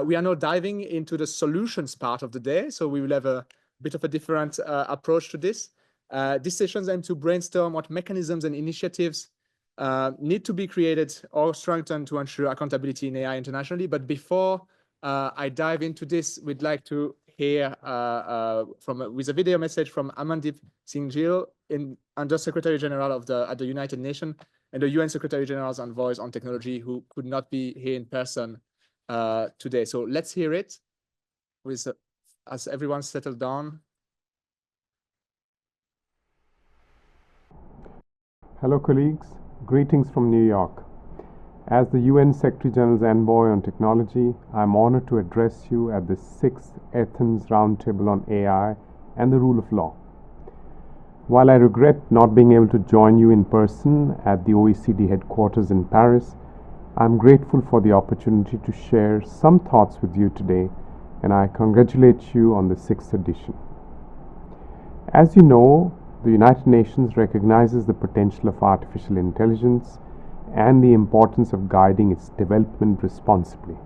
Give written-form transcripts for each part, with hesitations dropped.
We are now diving into the solutions part of the day, so we will have a bit of a different approach to this. These sessions aim to brainstorm what mechanisms and initiatives need to be created or strengthened to ensure accountability in AI internationally. But before I dive into this, we'd like to hear with a video message from Amandeep Singh Gill, Under Secretary General at the United Nations and the UN Secretary General's Envoy on Technology, who could not be here in person today. So let's hear it as everyone settled down. Hello colleagues, greetings from New York. As the UN Secretary General's Envoy on Technology, I am honored to address you at the 6th Athens Roundtable on AI and the Rule of Law. While I regret not being able to join you in person at the OECD headquarters in Paris, I am grateful for the opportunity to share some thoughts with you today, and I congratulate you on the 6th edition. As you know, the United Nations recognizes the potential of artificial intelligence and the importance of guiding its development responsibly.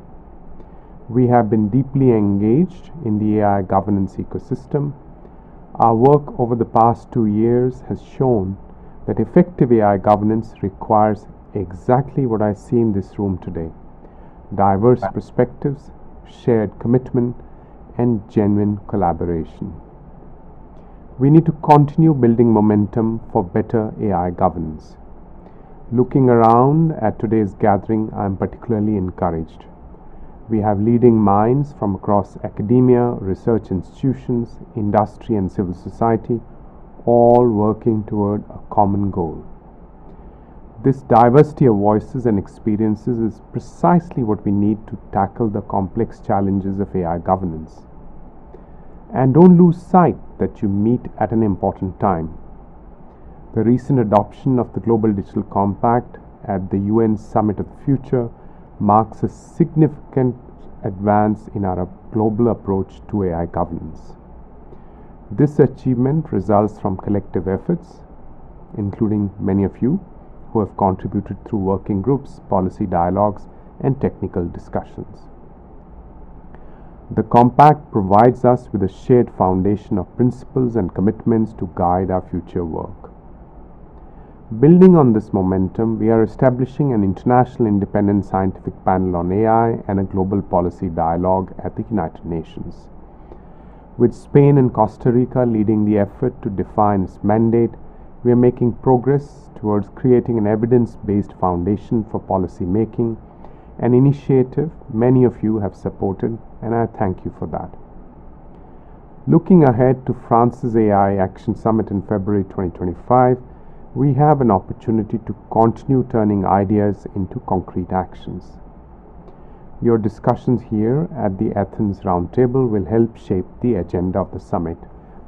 We have been deeply engaged in the AI governance ecosystem. Our work over the past 2 years has shown that effective AI governance requires exactly what I see in this room today: diverse perspectives, shared commitment, and genuine collaboration. We need to continue building momentum for better AI governance. Looking around at today's gathering, I am particularly encouraged. We have leading minds from across academia, research institutions, industry, and civil society, all working toward a common goal. This diversity of voices and experiences is precisely what we need to tackle the complex challenges of AI governance. And don't lose sight that you meet at an important time. The recent adoption of the Global Digital Compact at the UN Summit of the Future marks a significant advance in our global approach to AI governance. This achievement results from collective efforts, including many of you who have contributed through working groups, policy dialogues, and technical discussions. The Compact provides us with a shared foundation of principles and commitments to guide our future work. Building on this momentum, we are establishing an international independent scientific panel on AI and a global policy dialogue at the United Nations. With Spain and Costa Rica leading the effort to define its mandate, we are making progress towards creating an evidence-based foundation for policy making, an initiative many of you have supported, and I thank you for that. Looking ahead to France's AI Action Summit in February 2025, we have an opportunity to continue turning ideas into concrete actions. Your discussions here at the Athens Roundtable will help shape the agenda of the summit,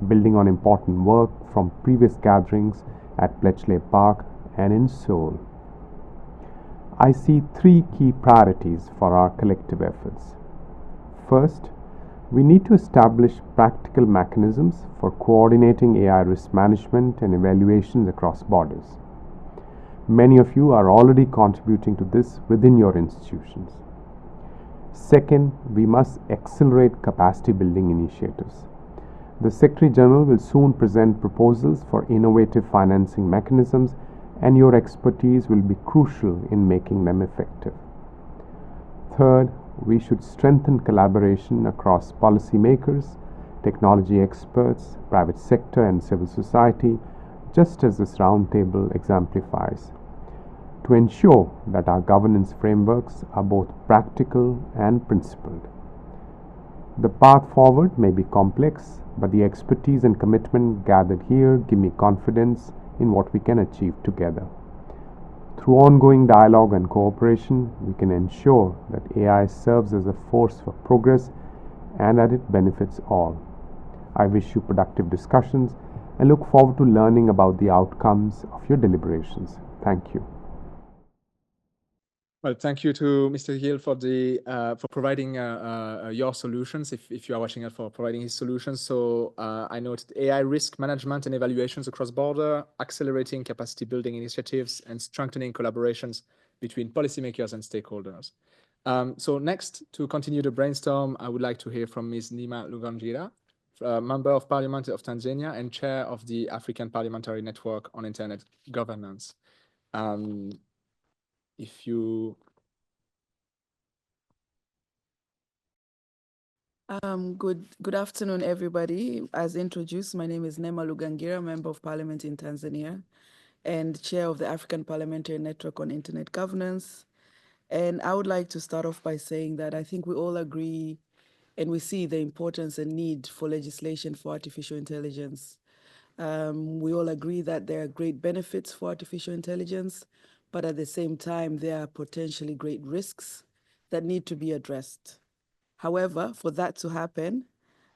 building on important work from previous gatherings at Bletchley Park and in Seoul. I see 3 key priorities for our collective efforts. First, we need to establish practical mechanisms for coordinating AI risk management and evaluations across borders. Many of you are already contributing to this within your institutions. Second, we must accelerate capacity building initiatives. The Secretary General will soon present proposals for innovative financing mechanisms, and your expertise will be crucial in making them effective. Third, we should strengthen collaboration across policymakers, technology experts, private sector, and civil society, just as this roundtable exemplifies, to ensure that our governance frameworks are both practical and principled. The path forward may be complex, but the expertise and commitment gathered here give me confidence in what we can achieve together. Through ongoing dialogue and cooperation, we can ensure that AI serves as a force for progress and that it benefits all. I wish you productive discussions and look forward to learning about the outcomes of your deliberations. Thank you. Well, thank you to Mr. Gill for providing your solutions. If you are watching it, for providing his solutions. So I noted AI risk management and evaluations across border, accelerating capacity building initiatives, and strengthening collaborations between policymakers and stakeholders. So next, to continue the brainstorm, I would like to hear from Ms. Neema Lugangira, Member of Parliament of Tanzania and Chair of the African Parliamentary Network on Internet Governance. If you... Good afternoon, everybody. As introduced, my name is Neema Lugangira, Member of Parliament in Tanzania and Chair of the African Parliamentary Network on Internet Governance. And I would like to start off by saying that I think we all agree and we see the importance and need for legislation for artificial intelligence. We all agree that there are great benefits for artificial intelligence, but at the same time, there are potentially great risks that need to be addressed. However, for that to happen,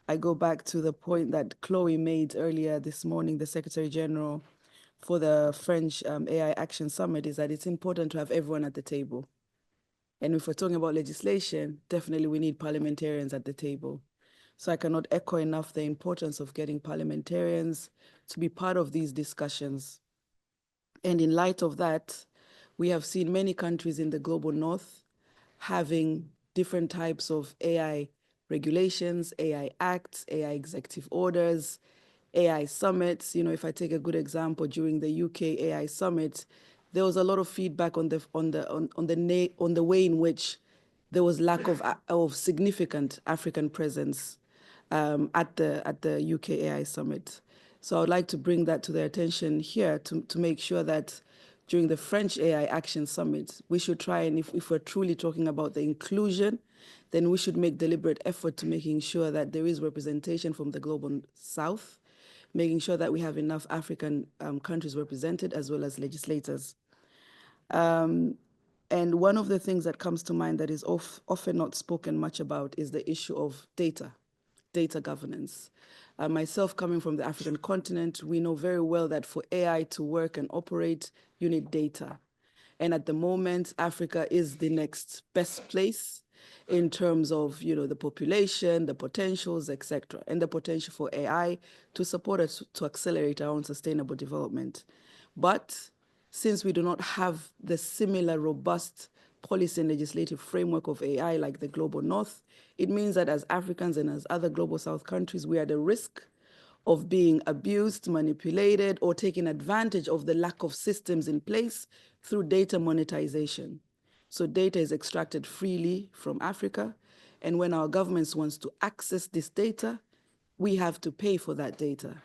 I go back to the point that Chloe made earlier this morning, the Secretary General for the French AI Action Summit, is that it's important to have everyone at the table. And if we're talking about legislation, definitely we need parliamentarians at the table. So I cannot echo enough the importance of getting parliamentarians to be part of these discussions. And in light of that, we have seen many countries in the global north having different types of AI regulations, AI acts, AI executive orders, AI summits. You know, if I take a good example, during the UK AI summit, there was a lot of feedback on the way in which there was lack of significant African presence at the UK AI summit. So I would like to bring that to their attention here to make sure that during the French AI Action Summit, we should try, and if we're truly talking about the inclusion, then we should make deliberate effort to making sure that there is representation from the global south, making sure that we have enough African countries represented as well as legislators. And one of the things that comes to mind that is often not spoken much about is the issue of data governance. Myself, coming from the African continent, we know very well that for AI to work and operate, you need data. And at the moment, Africa is the next best place in terms of, you know, the population, the potentials, etc., and the potential for AI to support us to accelerate our own sustainable development. But since we do not have the similar robust policy and legislative framework of AI like the global north, it means that as Africans and as other global south countries, we are at the risk of being abused, manipulated, or taking advantage of the lack of systems in place through data monetization. So data is extracted freely from Africa, and when our governments wants to access this data, we have to pay for that data,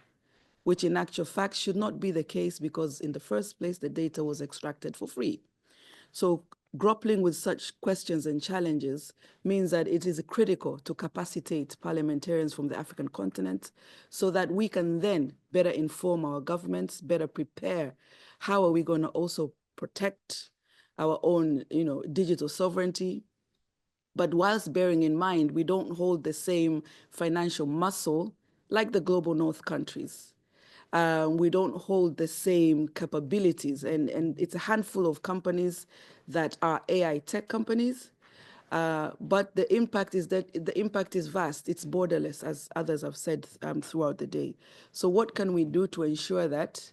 which in actual fact should not be the case because in the first place, the data was extracted for free. So grappling with such questions and challenges means that it is critical to capacitate parliamentarians from the African continent so that we can then better inform our governments, better prepare how are we going to also protect our own, you know, digital sovereignty. But whilst bearing in mind, we don't hold the same financial muscle like the global north countries. We don't hold the same capabilities, and it's a handful of companies that are AI tech companies, but the impact is vast. It's borderless, as others have said throughout the day. So what can we do to ensure that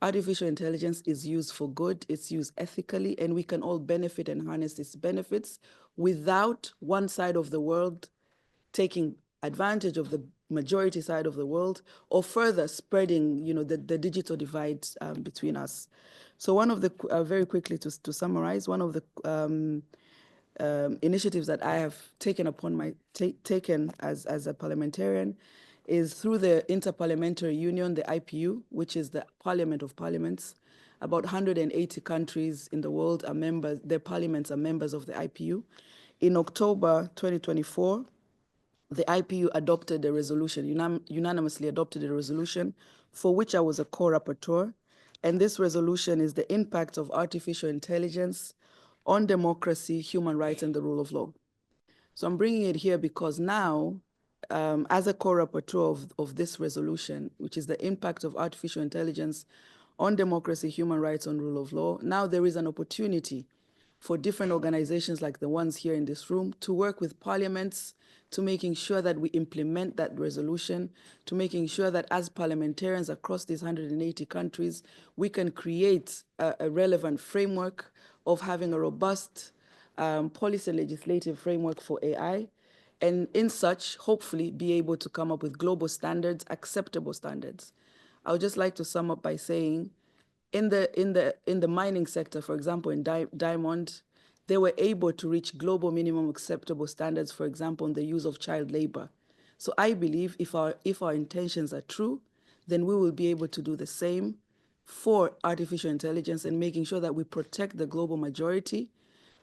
artificial intelligence is used for good, it's used ethically, and we can all benefit and harness its benefits without one side of the world taking advantage of the majority side of the world, or further spreading, you know, the digital divide between us. So one of the, very quickly to summarize, one of the initiatives that I have taken upon taken as a parliamentarian is through the Interparliamentary Union, the IPU, which is the Parliament of Parliaments. About 180 countries in the world are members, their parliaments are members of the IPU. In October 2024, the IPU adopted a resolution, unanimously adopted a resolution for which I was a co-rapporteur. And this resolution is the impact of artificial intelligence on democracy, human rights, and the rule of law. So I'm bringing it here because now, as a co-rapporteur of this resolution, which is the impact of artificial intelligence on democracy, human rights, and rule of law, now there is an opportunity for different organizations like the ones here in this room to work with parliaments to making sure that we implement that resolution, to making sure that as parliamentarians across these 180 countries, we can create a relevant framework of having a robust policy and legislative framework for AI, and in such, hopefully, be able to come up with global standards, acceptable standards. I would just like to sum up by saying, in the mining sector, for example, in diamond, they were able to reach global minimum acceptable standards, for example, in the use of child labor. So I believe if our intentions are true, then we will be able to do the same for artificial intelligence and making sure that we protect the global majority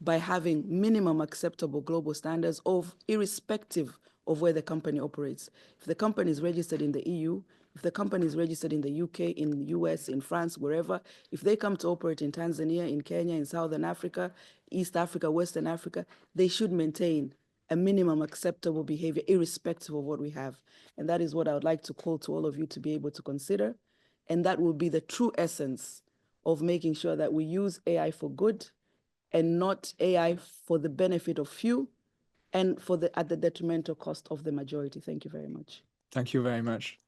by having minimum acceptable global standards irrespective of where the company operates. If the company is registered in the EU, if the company is registered in the UK, in the US, in France, wherever, if they come to operate in Tanzania, in Kenya, in Southern Africa, East Africa, Western Africa, they should maintain a minimum acceptable behavior irrespective of what we have. And that is what I would like to call to all of you to be able to consider. And that will be the true essence of making sure that we use AI for good and not AI for the benefit of few and at the detrimental cost of the majority. Thank you very much. Thank you very much.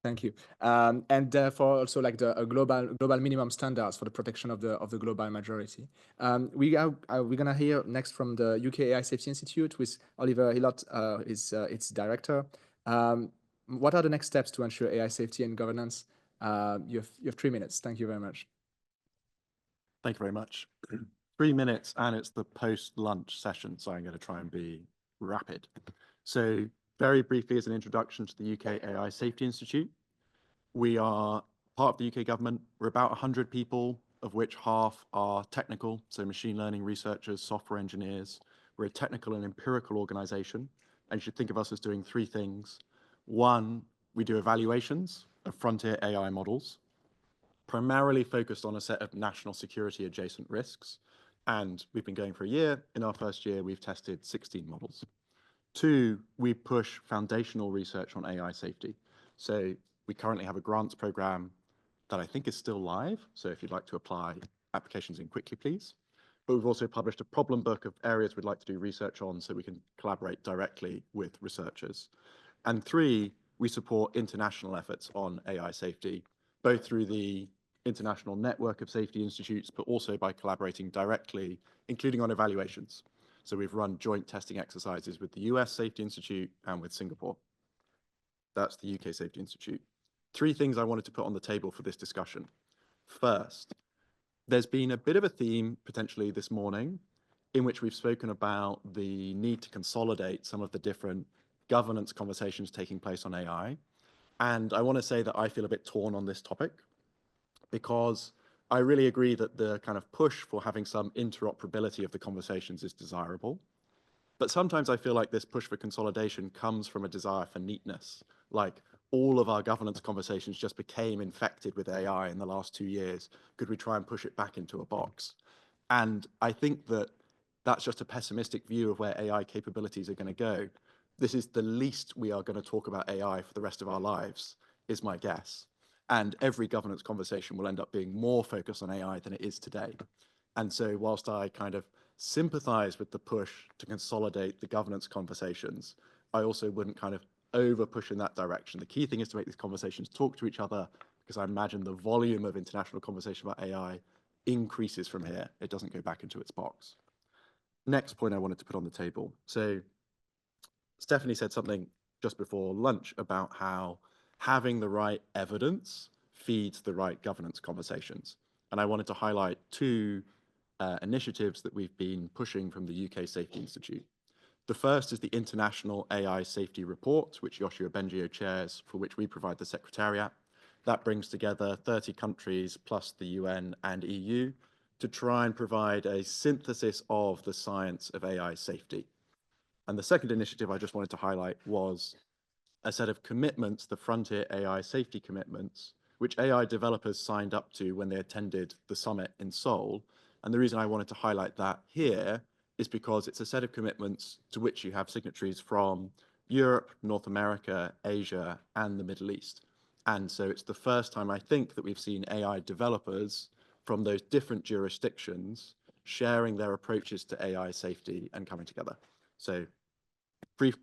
Thank you. And therefore also like the global minimum standards for the protection of the global majority. We're gonna hear next from the UK AI Safety Institute with Oliver Ilott, its director. What are the next steps to ensure AI safety and governance? You have 3 minutes. Thank you very much. Thank you very much. 3 minutes, and it's the post-lunch session, so I'm going to try and be rapid. So very briefly, as an introduction to the UK AI Safety Institute, we are part of the UK government. We're about 100 people, of which half are technical, so machine learning researchers, software engineers. We're a technical and empirical organization, and you should think of us as doing 3 things. 1, we do evaluations of frontier AI models, primarily focused on a set of national security adjacent risks. And we've been going for a year. In our first year, we've tested 16 models. 2, we push foundational research on AI safety. So we currently have a grants program that I think is still live. So if you'd like to apply applications in quickly, please. But we've also published a problem book of areas we'd like to do research on so we can collaborate directly with researchers. And 3, we support international efforts on AI safety, both through the international network of safety institutes, but also by collaborating directly, including on evaluations. So we've run joint testing exercises with the US Safety Institute and with Singapore. That's the UK Safety Institute. 3 things I wanted to put on the table for this discussion. First, there's been a bit of a theme potentially this morning in which we've spoken about the need to consolidate some of the different governance conversations taking place on AI. And I want to say that I feel a bit torn on this topic, because I really agree that the kind of push for having some interoperability of the conversations is desirable. But sometimes I feel like this push for consolidation comes from a desire for neatness. Like all of our governance conversations just became infected with AI in the last 2 years. Could we try and push it back into a box? And I think that that's just a pessimistic view of where AI capabilities are going to go. This is the least we are going to talk about AI for the rest of our lives, is my guess. And every governance conversation will end up being more focused on AI than it is today. And so whilst I kind of sympathize with the push to consolidate the governance conversations, I also wouldn't kind of over push in that direction. The key thing is to make these conversations talk to each other, because I imagine the volume of international conversation about AI increases from here. It doesn't go back into its box. Next point I wanted to put on the table. So Stephanie said something just before lunch about how having the right evidence feeds the right governance conversations. And I wanted to highlight 2 initiatives that we've been pushing from the UK Safety Institute. The first is the International AI Safety Report, which Yoshua Bengio chairs, for which we provide the Secretariat. That brings together 30 countries plus the UN and EU to try and provide a synthesis of the science of AI safety. And the second initiative I just wanted to highlight was a set of commitments, the Frontier AI Safety Commitments, which AI developers signed up to when they attended the summit in Seoul. And the reason I wanted to highlight that here is because it's a set of commitments to which you have signatories from Europe, North America, Asia, and the Middle East. And so it's the first time I think that we've seen AI developers from those different jurisdictions sharing their approaches to AI safety and coming together. So brief.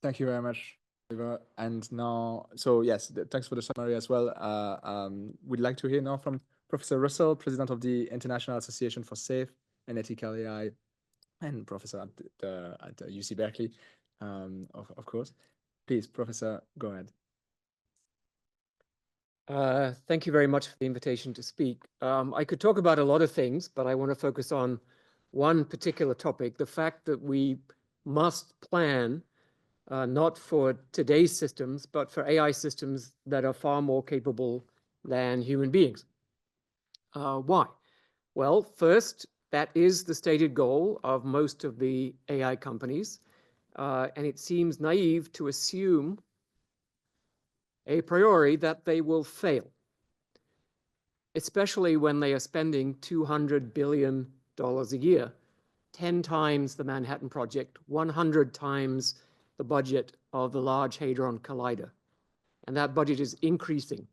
Thank you very much, Oliver. And now, so yes, thanks for the summary as well. We'd like to hear now from Professor Russell, President of the International Association for Safe and Ethical AI, and Professor at UC Berkeley, of course. Please, Professor, go ahead. Thank you very much for the invitation to speak. I could talk about a lot of things, but I want to focus on one particular topic, the fact that we must plan not for today's systems, but for AI systems that are far more capable than human beings. Why? Well, first, that is the stated goal of most of the AI companies, and it seems naive to assume a priori that they will fail, especially when they are spending $200 billion a year, 10 times the Manhattan Project, 100 times the budget of the Large Hadron Collider. And that budget is increasing.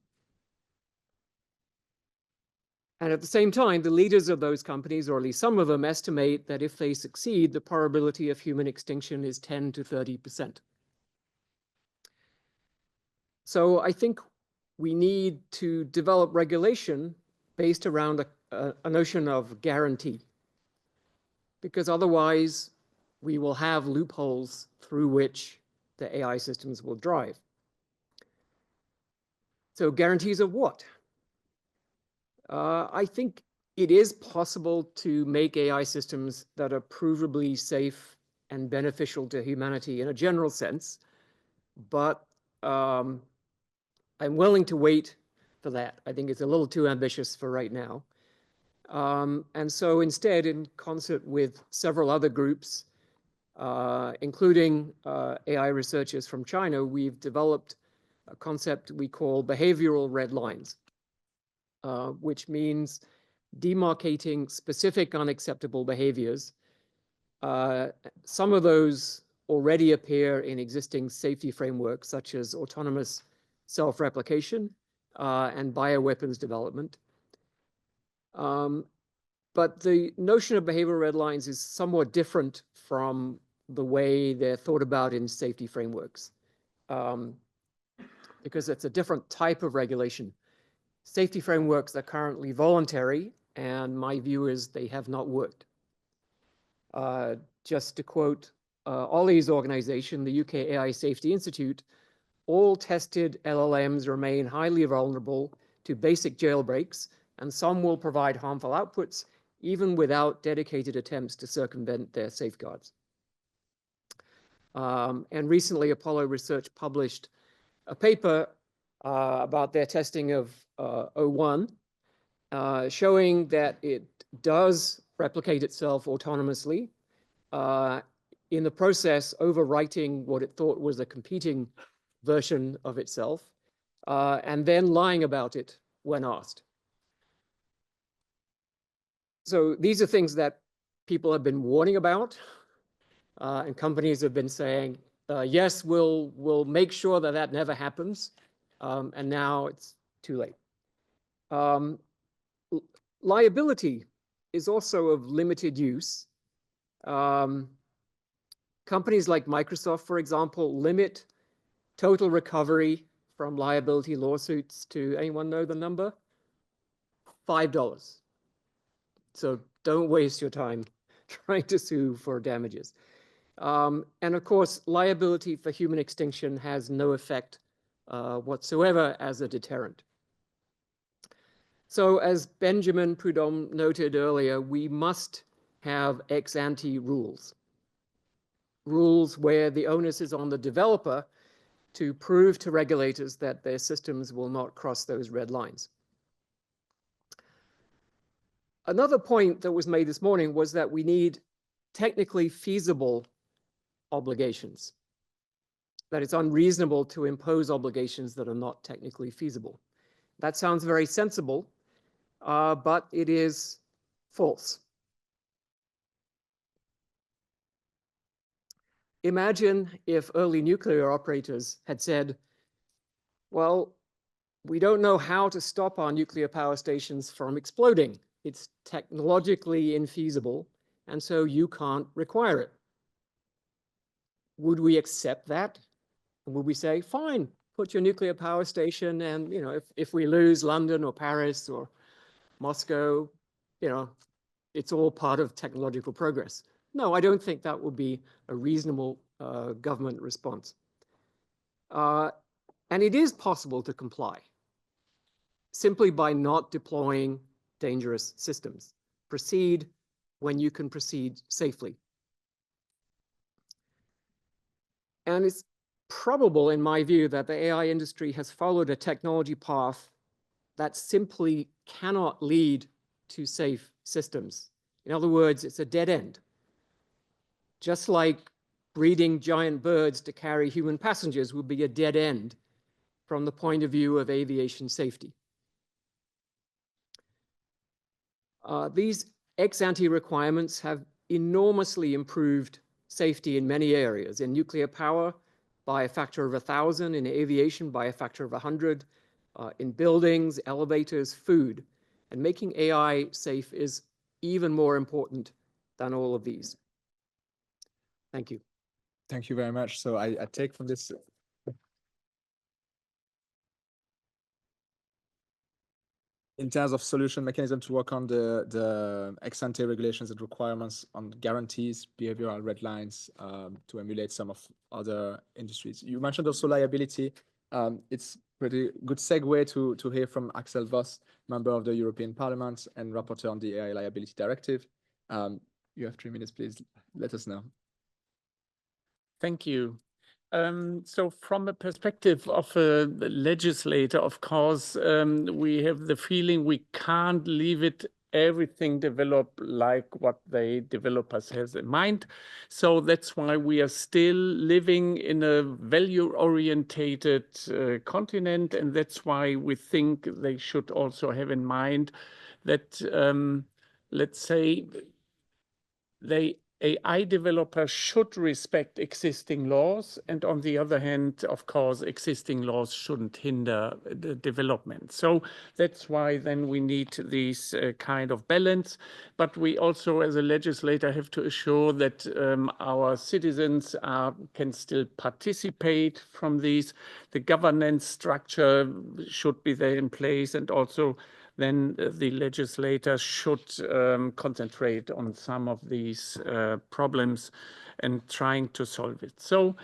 And at the same time, the leaders of those companies, or at least some of them, estimate that if they succeed, the probability of human extinction is 10 to 30%. So I think we need to develop regulation based around a notion of guarantee, because otherwise we will have loopholes through which the AI systems will drive. So guarantees of what? I think it is possible to make AI systems that are provably safe and beneficial to humanity in a general sense, but I'm willing to wait for that. I think it's a little too ambitious for right now. And so instead, in concert with several other groups, including AI researchers from China, we've developed a concept we call behavioral red lines, which means demarcating specific unacceptable behaviors. Some of those already appear in existing safety frameworks, such as autonomous self-replication and bioweapons development. But the notion of behavioral red lines is somewhat different from the way they're thought about in safety frameworks, because it's a different type of regulation. Safety frameworks are currently voluntary, and my view is they have not worked. Just to quote Ollie's organization, the UK AI Safety Institute, all tested LLMs remain highly vulnerable to basic jailbreaks, and some will provide harmful outputs even without dedicated attempts to circumvent their safeguards. And recently, Apollo Research published a paper about their testing of O1, showing that it does replicate itself autonomously, in the process overwriting what it thought was a competing version of itself, and then lying about it when asked. So these are things that people have been warning about, and companies have been saying, yes, we'll make sure that that never happens, and now it's too late. Liability is also of limited use. Companies like Microsoft, for example, limit total recovery from liability lawsuits to, anyone know the number? $5. So don't waste your time trying to sue for damages. And of course, liability for human extinction has no effect whatsoever as a deterrent. So as Benjamin Prudhomme noted earlier, we must have ex-ante rules. Rules where the onus is on the developer to prove to regulators that their systems will not cross those red lines. Another point that was made this morning was that we need technically feasible obligations, that it's unreasonable to impose obligations that are not technically feasible. That sounds very sensible, but it is false. Imagine if early nuclear operators had said, well, We don't know how to stop our nuclear power stations from exploding. It's technologically infeasible, and so you can't require it. Would we accept that? Would we say, fine, put your nuclear power station, and if we lose London or Paris or Moscow, it's all part of technological progress? No, I don't think that would be a reasonable government response. And it is possible to comply simply by not deploying dangerous systems. Proceed when you can proceed safely. And it's probable, in my view, that the AI industry has followed a technology path that simply cannot lead to safe systems. In other words, it's a dead end. Just like breeding giant birds to carry human passengers would be a dead end from the point of view of aviation safety. These ex-ante requirements have enormously improved safety in many areas. In nuclear power, by a factor of 1,000, in aviation by a factor of 100, in buildings, elevators, food. And making AI safe is even more important than all of these. Thank you. Thank you very much. So I take from this in terms of solution mechanism to work on the ex-ante regulations and requirements on guarantees, behavioral red lines, to emulate some of other industries. You mentioned also liability. It's pretty good segue to hear from Axel Voss, member of the European Parliament and rapporteur on the AI Liability Directive. You have 3 minutes, please. Let us know. Thank you. So from a perspective of a legislator, of course, we have the feeling we can't leave it everything develop like what the developers has in mind. So that's why we are still living in a value-orientated continent, and that's why we think they should also have in mind that, let's say, the AI developers should respect existing laws, and on the other hand, of course, existing laws shouldn't hinder the development. So that's why then we need this kind of balance. But we also, as a legislator, have to assure that our citizens can still participate from these. The governance structure should be there in place, and also then the legislator should concentrate on some of these problems and trying to solve it. So,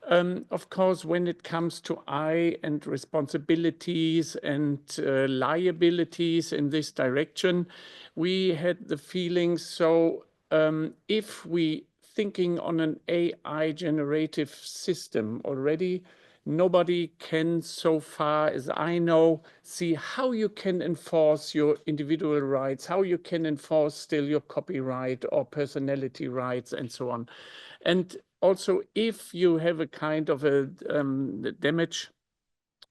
of course, when it comes to I and responsibilities and liabilities in this direction, we had the feeling, so if we thinking on an AI generative system already, nobody can, so far as I know, see how you can enforce your individual rights, how you can enforce still your copyright or personality rights and so on. And also, if you have a kind of a damage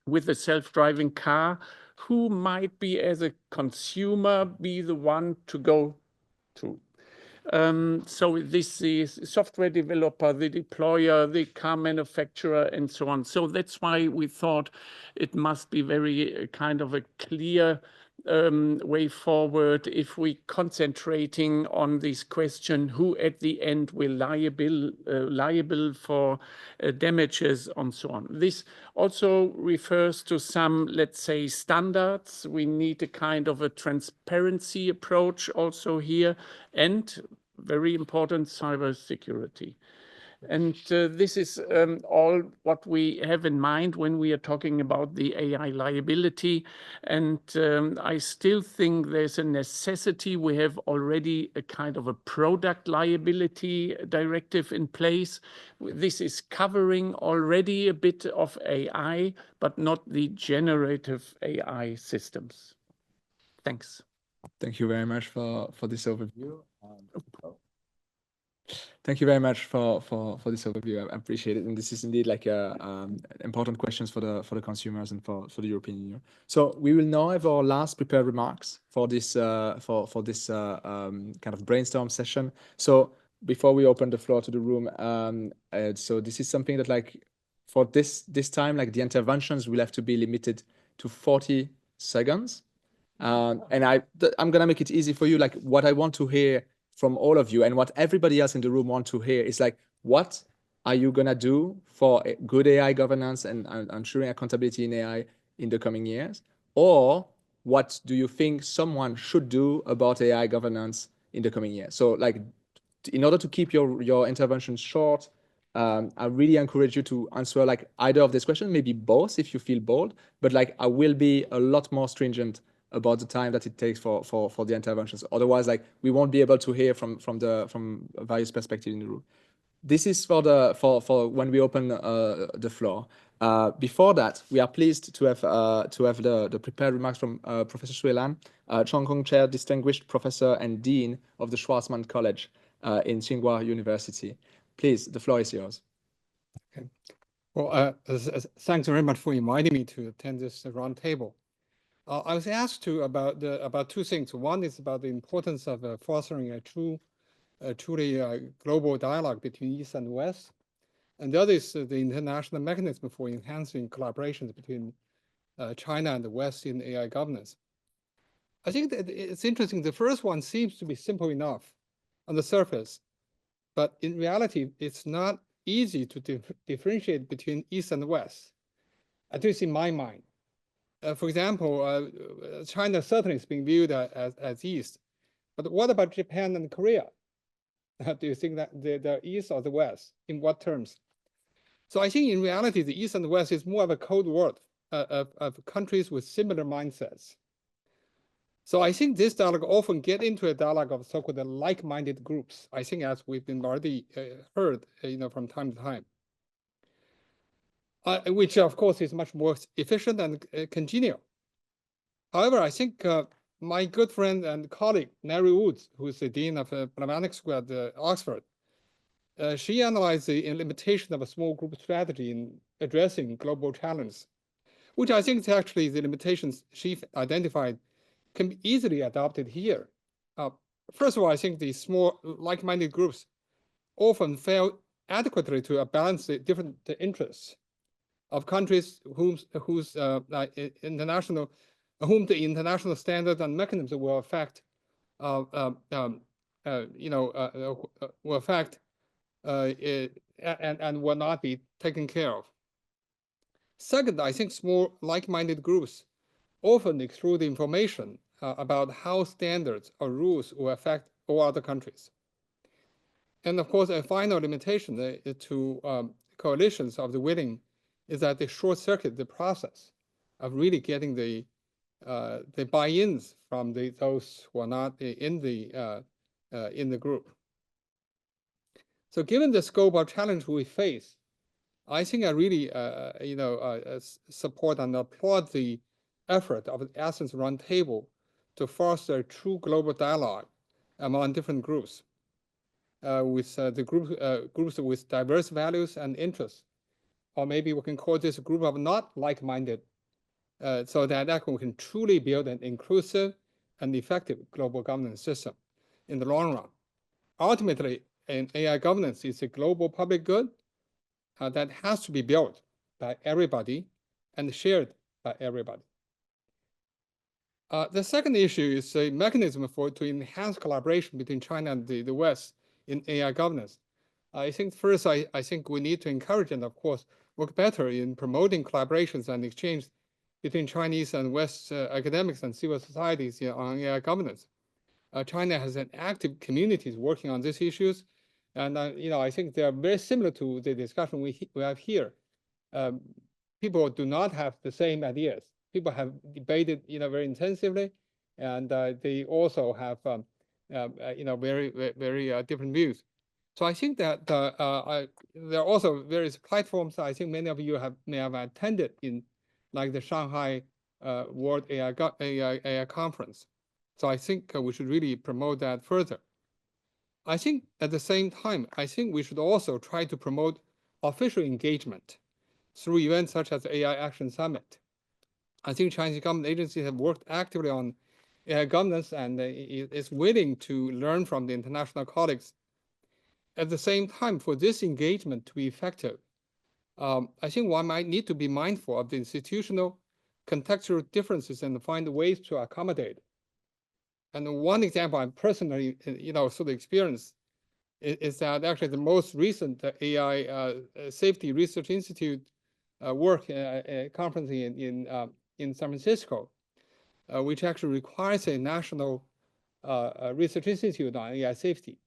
with a self-driving car, who might be, as a consumer, be the one to go to? So this is software developer, the deployer, the car manufacturer, and so on. So that's why we thought it must be very kind of a clear way forward if we concentrating on this question, who at the end will liable for damages and so on. This also refers to some, let's say, standards. We need a kind of a transparency approach also here, and very important, cybersecurity. And this is all what we have in mind when we are talking about the AI liability. And I still think there's a necessity. We have already a kind of a product liability directive in place. This is covering already a bit of AI, but not the generative AI systems. Thanks. Thank you very much for this overview. Thank you very much for this overview. I appreciate it, and this is indeed like important questions for the consumers and for the European Union. So we will now have our last prepared remarks for this kind of brainstorm session. So before we open the floor to the room, so this is something that, like, for this time, like, the interventions will have to be limited to 40 seconds. And I'm gonna make it easy for you. Like what I want to hear from all of you and what everybody else in the room want to hear is like, what are you gonna do for good AI governance and ensuring accountability in AI in the coming years? Or what do you think someone should do about AI governance in the coming years? So like, in order to keep your intervention short, I really encourage you to answer like either of these questions, maybe both if you feel bold, but like I will be a lot more stringent about the time that it takes for the interventions. Otherwise, like we won't be able to hear from various perspectives in the room. This is for when we open the floor. Before that, we are pleased to have the prepared remarks from Professor Shui Lan, Chong Kong Chair, Distinguished Professor and Dean of the Schwarzman College in Tsinghua University. Please, the floor is yours. Okay. Well, thanks very much for inviting me to attend this roundtable. I was asked about two things. One is about the importance of fostering a truly global dialogue between East and West, and the other is the international mechanism for enhancing collaborations between China and the West in AI governance. I think that it's interesting. The first one seems to be simple enough on the surface, but in reality, it's not easy to differentiate between East and West, at least in my mind. For example, China certainly is being viewed as East, but what about Japan and Korea? Do you think that they're East or the West? In what terms? So I think in reality, the East and the West is more of a code word of countries with similar mindsets. So I think this dialogue often get into a dialogue of so-called like-minded groups. I think as we've been already heard, from time to time, which of course is much more efficient and congenial. However, I think my good friend and colleague, Mary Woods, who is the Dean of Parliamentary School at Oxford, she analyzed the limitation of a small group strategy in addressing global challenges, which I think is actually the limitations she identified can be easily adopted here. First of all, I think the small like-minded groups often fail adequately to balance the different interests of countries whom the international standards and mechanisms will affect, and will not be taken care of. Second, I think small like-minded groups often exclude information about how standards or rules will affect all other countries. And of course, a final limitation to coalitions of the willing is that they short-circuit the process of really getting the buy-ins from those who are not in the group. So given the scope of challenge we face, I think I really support and applaud the effort of the Athens Roundtable to foster true global dialogue among different groups, with groups with diverse values and interests, or maybe we can call this a group of not like-minded, so that we can truly build an inclusive and effective global governance system in the long run. Ultimately, an AI governance is a global public good that has to be built by everybody and shared by everybody. The second issue is a mechanism to enhance collaboration between China and the West in AI governance. I think first, I think we need to encourage and, of course, work better in promoting collaborations and exchange between Chinese and West academics and civil societies on AI governance. China has an active communities working on these issues, and I think they are very similar to the discussion we have here. People do not have the same ideas. People have debated, very intensively, and they also have, very, very different views. So I think that there are also various platforms. I think many of you may have attended in, like the Shanghai World AI Conference. So I think we should really promote that further. I think at the same time, I think we should also try to promote official engagement through events such as the AI Action Summit. I think Chinese government agencies have worked actively on AI governance and is willing to learn from the international colleagues. At the same time, for this engagement to be effective, I think one might need to be mindful of the institutional contextual differences and find ways to accommodate. And one example I personally, sort of experienced is that actually the most recent AI Safety Research Institute work conference in San Francisco, which actually requires a national research institute on AI safety.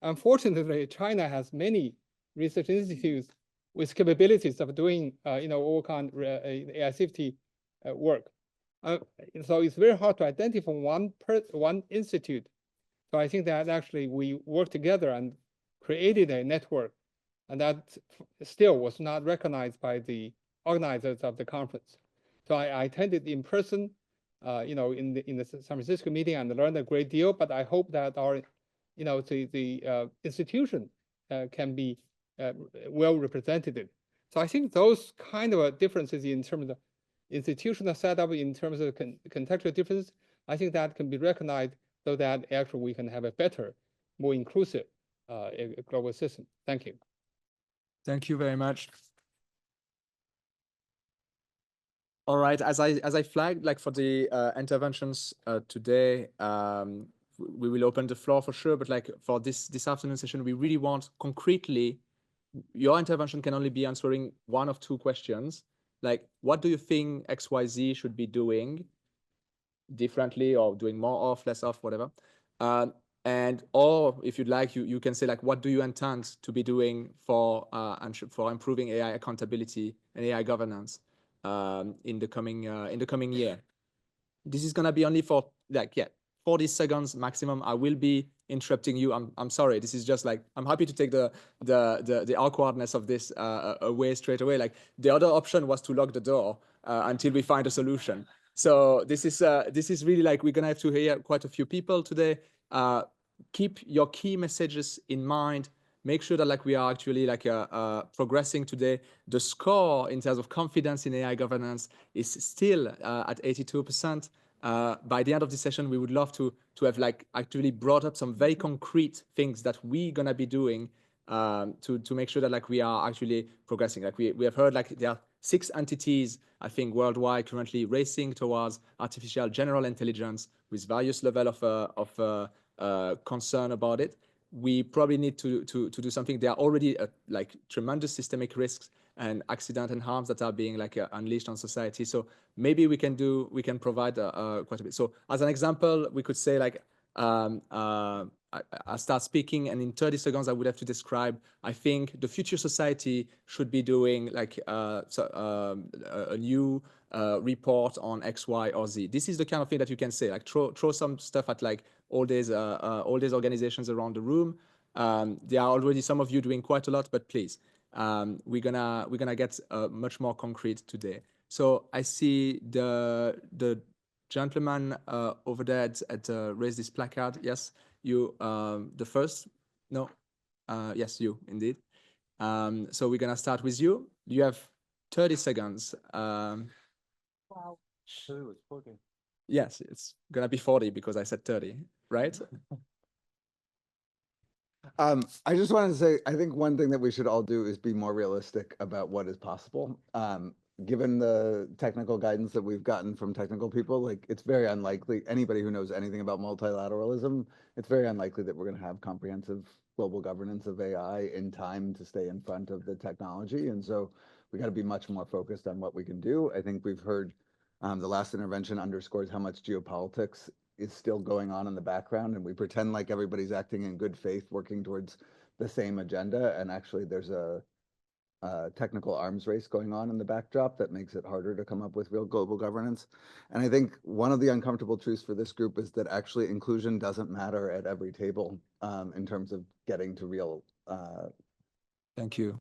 Unfortunately, China has many research institutes with capabilities of doing, all kind of AI safety work. So it's very hard to identify one institute. So I think that actually we worked together and created a network, and that still was not recognized by the organizers of the conference. So I attended in person, in the San Francisco meeting and learned a great deal. But I hope that our, the institution can be well represented. So I think those kind of differences in terms of institutional setup, in terms of contextual differences, I think that can be recognized so that actually we can have a better, more inclusive global system. Thank you. Thank you very much. All right, as I flagged, like for the interventions today, we will open the floor for sure. But like for this afternoon session, we really want concretely, your intervention can only be answering one of two questions. Like, what do you think XYZ should be doing differently, or doing more of, less of, whatever? And or if you'd like, you can say like, what do you intend to be doing for improving AI accountability and AI governance in the coming year? This is gonna be only for like 40 seconds maximum. I will be interrupting you. I'm sorry. This is just like, I'm happy to take the awkwardness of this away straight away. Like the other option was to lock the door until we find a solution. So this is really like, we're gonna have to hear quite a few people today. Keep your key messages in mind. Make sure that like we are actually like progressing today. The score in terms of confidence in AI governance is still at 82%. By the end of this session, we would love to have like actually brought up some very concrete things that we're gonna be doing to make sure that like we are actually progressing. Like we have heard like there are 6 entities, I think, worldwide currently racing towards artificial general intelligence with various level of concern about it. We probably need to do something. There are already like tremendous systemic risks and accident and harms that are being like unleashed on society. So maybe we can provide quite a bit. So as an example, we could say like, I start speaking, and in 30 seconds I would have to describe, I think the future society should be doing like a new report on X, Y, or Z. This is the kind of thing that you can say, like throw some stuff at like all these organizations around the room. There are already some of you doing quite a lot, but please, we're gonna get much more concrete today. So I see the gentleman over there at raise this placard. Yes, you the first. No, yes, you indeed. So we're gonna start with you. You have 30 seconds. Wow. Yes, it's gonna be 40 because I said 30, right? I just wanted to say, I think one thing that we should all do is be more realistic about what is possible. Given the technical guidance that we've gotten from technical people, like it's very unlikely, anybody who knows anything about multilateralism, it's very unlikely that we're going to have comprehensive global governance of AI in time to stay in front of the technology. And so we got to be much more focused on what we can do. I think we've heard the last intervention underscores how much geopolitics is still going on in the background, and we pretend like everybody's acting in good faith, working towards the same agenda, and actually there's a technical arms race going on in the backdrop that makes it harder to come up with real global governance. And I think one of the uncomfortable truths for this group is that actually inclusion doesn't matter at every table in terms of getting to real. Thank you.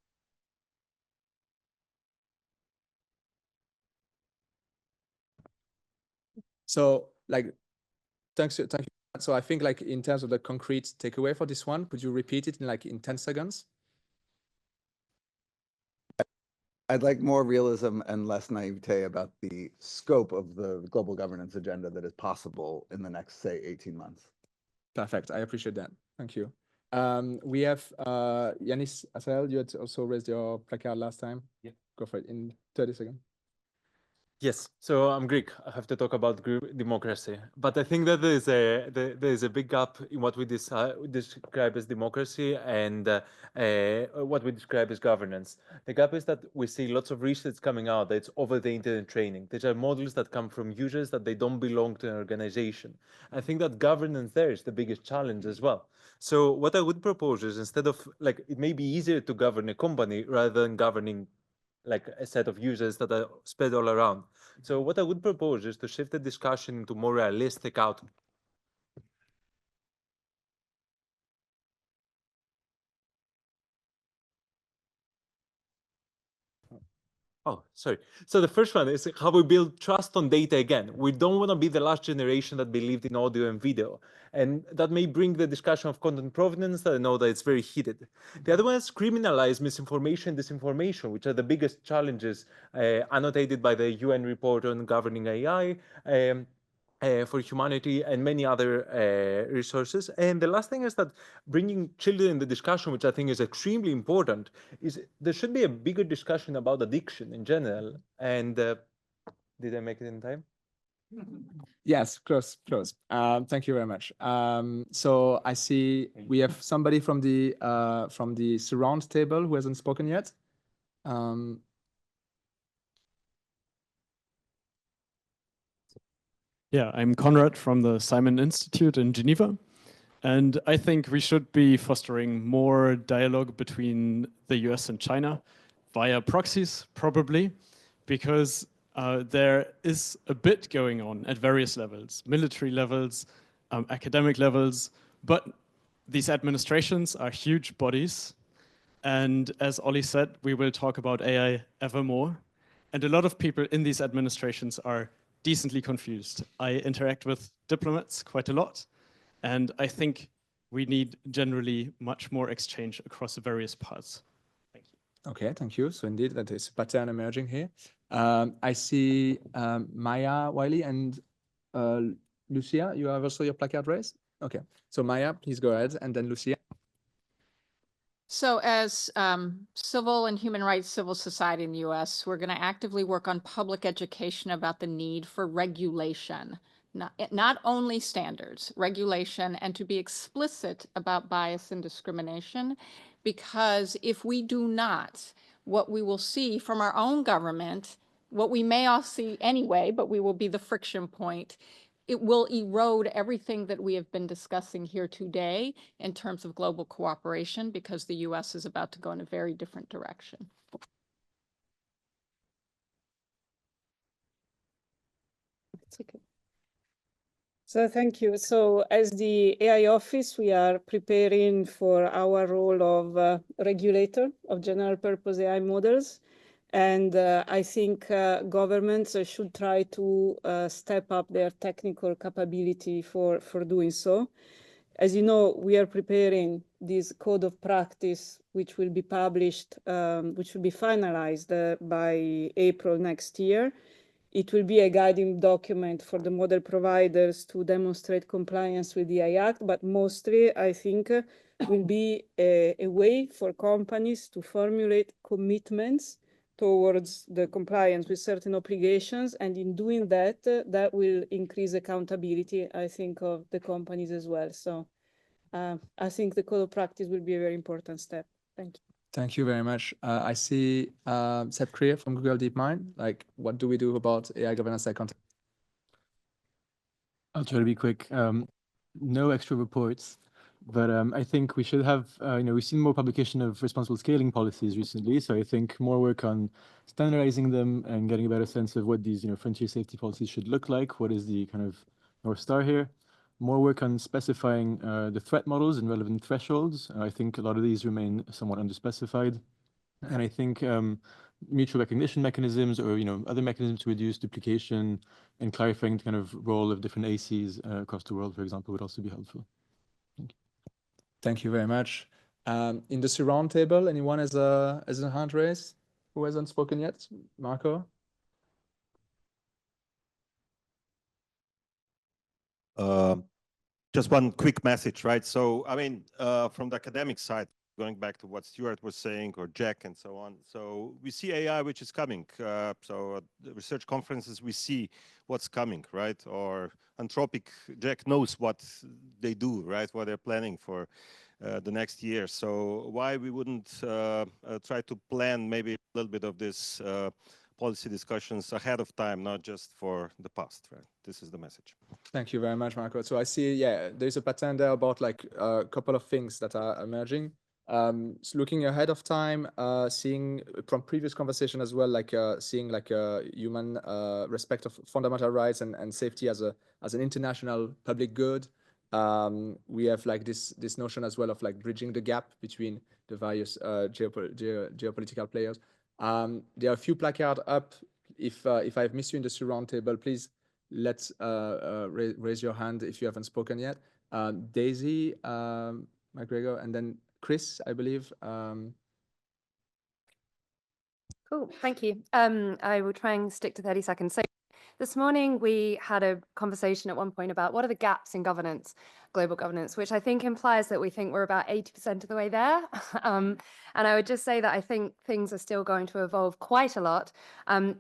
So like, thank you. So I think like in terms of the concrete takeaway for this one, could you repeat it in 10 seconds? I'd like more realism and less naivete about the scope of the global governance agenda that is possible in the next, say, 18 months. Perfect. I appreciate that. Thank you. We have Yanis Asel. You had also raised your placard last time. Yeah. Go for it in 30 seconds. Yes, so I'm Greek. I have to talk about Greek democracy, but I think that there is a big gap in what we describe as democracy and what we describe as governance. The gap is that we see lots of research coming out that it's over the internet training. These are models that come from users that they don't belong to an organization. I think that governance there is the biggest challenge as well. So what I would propose is instead of like it may be easier to govern a company rather than governing like a set of users that are spread all around. So what I would propose is to shift the discussion into more realistic outcomes. Oh, sorry. So the first one is how we build trust on data again. We don't want to be the last generation that believed in audio and video. And that may bring the discussion of content provenance that I know that it's very heated. The other one is criminalize misinformation and disinformation, which are the biggest challenges annotated by the UN report on governing AI. For humanity and many other resources. And the last thing is that bringing children in the discussion, which I think is extremely important, is there should be a bigger discussion about addiction in general. And did I make it in time? Yes, close. Thank you very much. So I see we have somebody from the surround table who hasn't spoken yet. Yeah, I'm Konrad from the Simon Institute in Geneva. And I think we should be fostering more dialogue between the US and China via proxies, probably, because there is a bit going on at various levels, military levels, academic levels, but these administrations are huge bodies. And as Ollie said, we will talk about AI ever more. And a lot of people in these administrations are decently confused. I interact with diplomats quite a lot, and I think we need generally much more exchange across the various parts. Thank you. Okay, thank you. So indeed, that is pattern emerging here. I see Maya Wiley and Lucia. You have also your placard raised? Okay, so Maya, please go ahead, and then Lucia. So as civil and human rights civil society in the US, we're going to actively work on public education about the need for regulation, not only standards, regulation, and to be explicit about bias and discrimination. Because if we do not, what we will see from our own government, what we may all see anyway, but we will be the friction point, it will erode everything that we have been discussing here today in terms of global cooperation, because the US is about to go in a very different direction. It's okay. So thank you. So as the AI office, we are preparing for our role of regulator of general purpose AI models. And I think governments should try to step up their technical capability for doing so. As you know, we are preparing this code of practice, which will be published, which will be finalized by April next year. It will be a guiding document for the model providers to demonstrate compliance with the AI Act, but mostly I think will be a way for companies to formulate commitments towards the compliance with certain obligations. And in doing that, that will increase accountability, I think, of the companies as well. So I think the code of practice will be a very important step. Thank you. Thank you very much. I see Seb Krier from Google DeepMind. Like, what do we do about AI governance content? I'll try to be quick. No extra reports, but I think we should have, we've seen more publication of responsible scaling policies recently. So I think more work on standardizing them and getting a better sense of what these, frontier safety policies should look like. What is the kind of North Star here? More work on specifying the threat models and relevant thresholds. I think a lot of these remain somewhat underspecified. And I think mutual recognition mechanisms or other mechanisms to reduce duplication and clarifying the kind of role of different ACs across the world, for example, would also be helpful. Thank you. Thank you very much. In the surround table, anyone has a hand raised who hasn't spoken yet? Marco? Just one quick message, right? So, I mean, from the academic side, going back to what Stuart was saying, or Jack and so on. So we see AI, which is coming. So at the research conferences, we see what's coming, right? Or Anthropic, Jack knows what they do, right? What they're planning for the next year. So why we wouldn't try to plan maybe a little bit of this policy discussions ahead of time, not just for the past, right? This is the message. Thank you very much, Marco. So I see, yeah, there's a pattern there about like a couple of things that are emerging. So looking ahead of time, seeing from previous conversation as well, like seeing like human respect of fundamental rights and safety as an international public good. We have like this notion as well of like bridging the gap between the various geopolitical players. There are a few placards up. If I've missed you in the roundtable, please let's raise your hand if you haven't spoken yet. Daisy, McGregor, and then Chris, I believe. Cool, thank you. I will try and stick to 30 seconds. So this morning we had a conversation at one point about what are the gaps in governance, global governance, which I think implies that we think we're about 80% of the way there. And I would just say that I think things are still going to evolve quite a lot.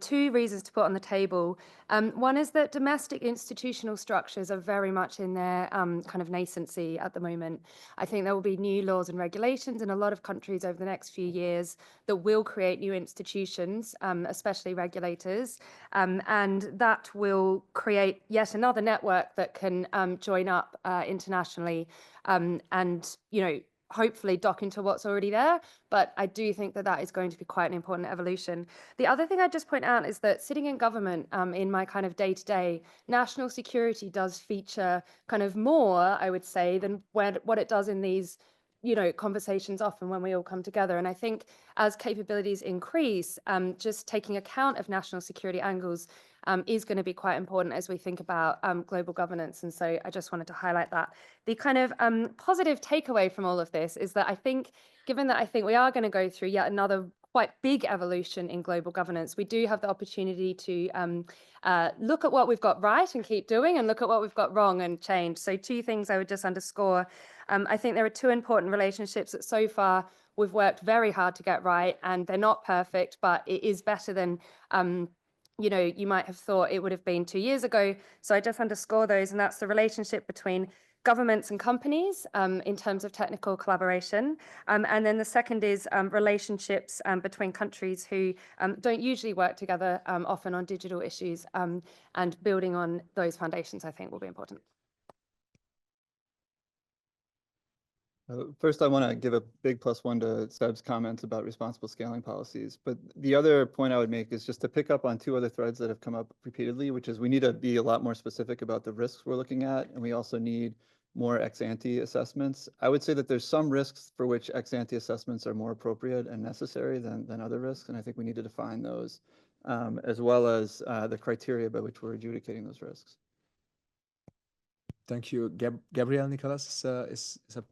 Two reasons to put on the table. One is that domestic institutional structures are very much in their kind of nascency at the moment. I think there will be new laws and regulations in a lot of countries over the next few years that will create new institutions, especially regulators, and that will create yet another network that can join up internationally and, you know, hopefully dock into what's already there. But I do think that that is going to be quite an important evolution. The other thing I'd just point out is that sitting in government in my kind of day-to-day, national security does feature kind of more, I would say, than what it does in these, you know, conversations often when we all come together. And I think as capabilities increase, just taking account of national security angles is going to be quite important as we think about global governance. And so I just wanted to highlight that. The kind of positive takeaway from all of this is that I think, given that I think we are going to go through yet another quite big evolution in global governance, we do have the opportunity to look at what we've got right and keep doing, and look at what we've got wrong and change. So two things I would just underscore. I think there are two important relationships that so far we've worked very hard to get right, and they're not perfect, but it is better than you know, you might have thought it would have been 2 years ago. So I just underscore those, and that's the relationship between governments and companies in terms of technical collaboration. And then the second is relationships between countries who don't usually work together, often on digital issues, and building on those foundations, I think, will be important. First, I want to give a big +1 to Seb's comments about responsible scaling policies. But the other point I would make is just to pick up on two other threads that have come up repeatedly, which is we need to be a lot more specific about the risks we're looking at, and we also need more ex-ante assessments. I would say that there's some risks for which ex-ante assessments are more appropriate and necessary than other risks, and I think we need to define those, as well as the criteria by which we're adjudicating those risks. Thank you. Gabriel Nicholas is a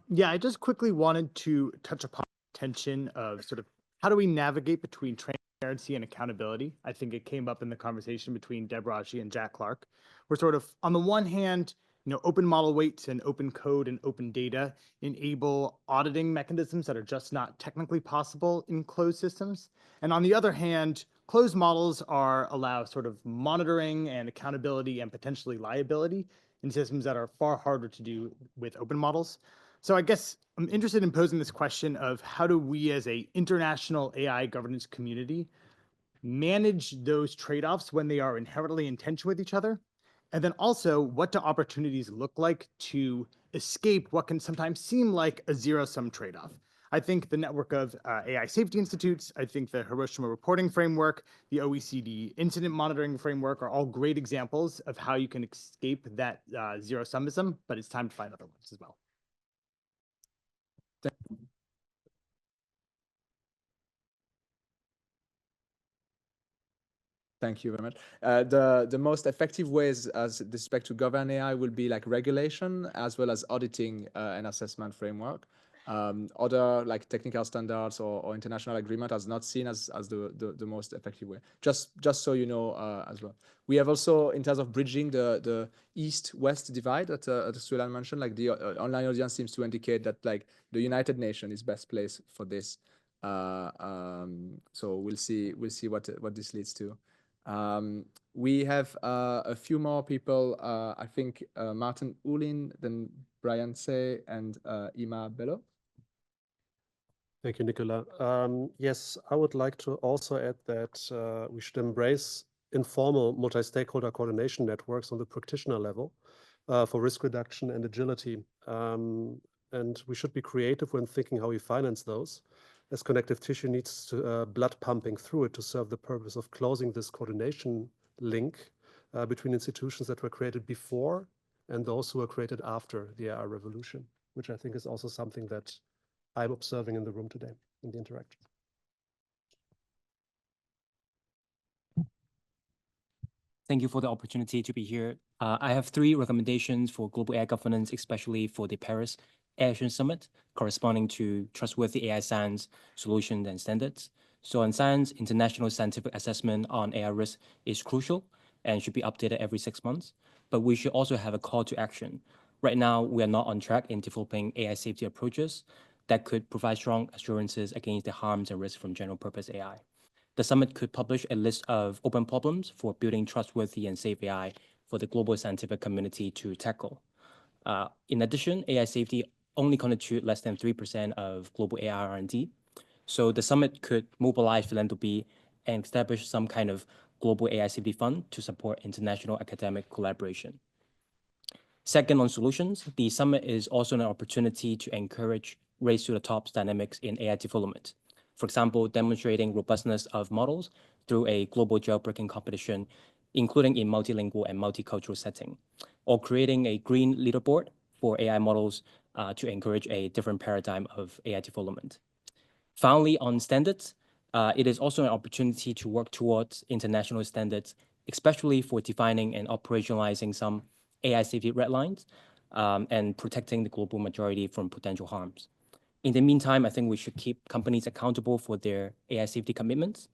yeah, I just quickly wanted to touch upon the tension of sort of how do we navigate between transparency and accountability. I think it came up in the conversation between Deb Raji and Jack Clark. We're sort of, on the one hand, you know, open model weights and open code and open data enable auditing mechanisms that are just not technically possible in closed systems. And on the other hand, closed models allow sort of monitoring and accountability and potentially liability in systems that are far harder to do with open models. So I guess I'm interested in posing this question of how do we as an international AI governance community manage those trade-offs when they are inherently in tension with each other? And then also, what do opportunities look like to escape what can sometimes seem like a zero-sum trade-off? I think the network of AI safety institutes, I think the Hiroshima reporting framework, the OECD incident monitoring framework are all great examples of how you can escape that zero-summism, but it's time to find other ones as well. Thank you very much. The most effective ways as respect to govern AI will be like regulation as well as auditing and assessment framework. Other like technical standards or international agreement is not seen as the most effective way. Just so you know as well. We have also, in terms of bridging the East-West divide that Stuart mentioned, like the online audience seems to indicate that like the United Nations is best place for this. So we'll see what this leads to. We have a few more people. I think Martin Ulin, then Brian Say, and Ima Bello. Thank you, Nicola. Yes, I would like to also add that we should embrace informal multi-stakeholder coordination networks on the practitioner level for risk reduction and agility. And we should be creative when thinking how we finance those, as connective tissue needs to, blood pumping through it to serve the purpose of closing this coordination link between institutions that were created before and those who were created after the AI revolution, which I think is also something that I'm observing in the room today in the interaction. Thank you for the opportunity to be here. I have 3 recommendations for global AI governance, especially for the Paris AI Action Summit, corresponding to trustworthy AI science solutions and standards. So on science, international scientific assessment on AI risk is crucial and should be updated every 6 months. But we should also have a call to action. Right now, we are not on track in developing AI safety approaches that could provide strong assurances against the harms and risks from general purpose AI. The summit could publish a list of open problems for building trustworthy and safe AI for the global scientific community to tackle. In addition, AI safety only constitutes less than 3% of global AI R&D. So the summit could mobilize philanthropy and establish some kind of global AI safety fund to support international academic collaboration. Second, on solutions, the summit is also an opportunity to encourage race to the top dynamics in AI development. For example, demonstrating robustness of models through a global jailbreaking competition, including in multilingual and multicultural setting, or creating a green leaderboard for AI models to encourage a different paradigm of AI development. Finally, on standards, it is also an opportunity to work towards international standards, especially for defining and operationalizing some AI safety red lines and protecting the global majority from potential harms. In the meantime, I think we should keep companies accountable for their AI safety commitments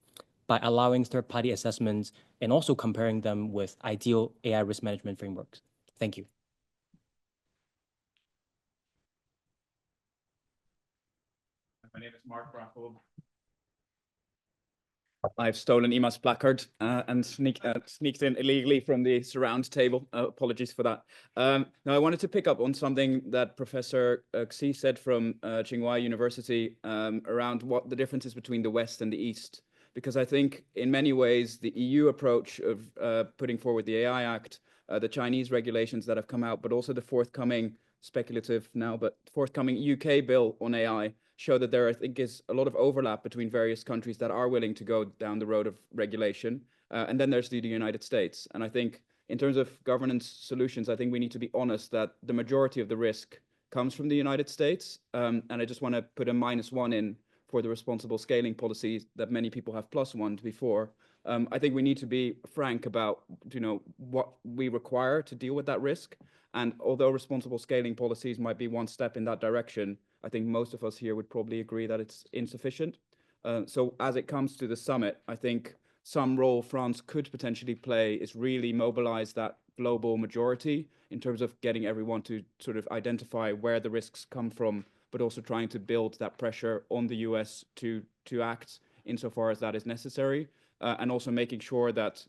by allowing third-party assessments and also comparing them with ideal AI risk management frameworks. Thank you. My name is Mark Raffel. I've stolen Ima's placard and sneaked in illegally from the Roundtable. Apologies for that. Now, I wanted to pick up on something that Professor Xi said from Tsinghua University around what the differences between the West and the East. Because I think in many ways, the EU approach of putting forward the AI Act, the Chinese regulations that have come out, but also the forthcoming, speculative now, but forthcoming UK bill on AI, show that there, I think, is a lot of overlap between various countries that are willing to go down the road of regulation. And then there's the United States. And I think in terms of governance solutions, I think we need to be honest that the majority of the risk comes from the United States. And I just want to put a -1 in for the responsible scaling policies that many people have +1 before. I think we need to be frank about, what we require to deal with that risk. And although responsible scaling policies might be one step in that direction, I think most of us here would probably agree that it's insufficient. So as it comes to the summit, I think some role France could potentially play is really mobilize that global majority in terms of getting everyone to sort of identify where the risks come from, but also trying to build that pressure on the US to act insofar as that is necessary. And also making sure that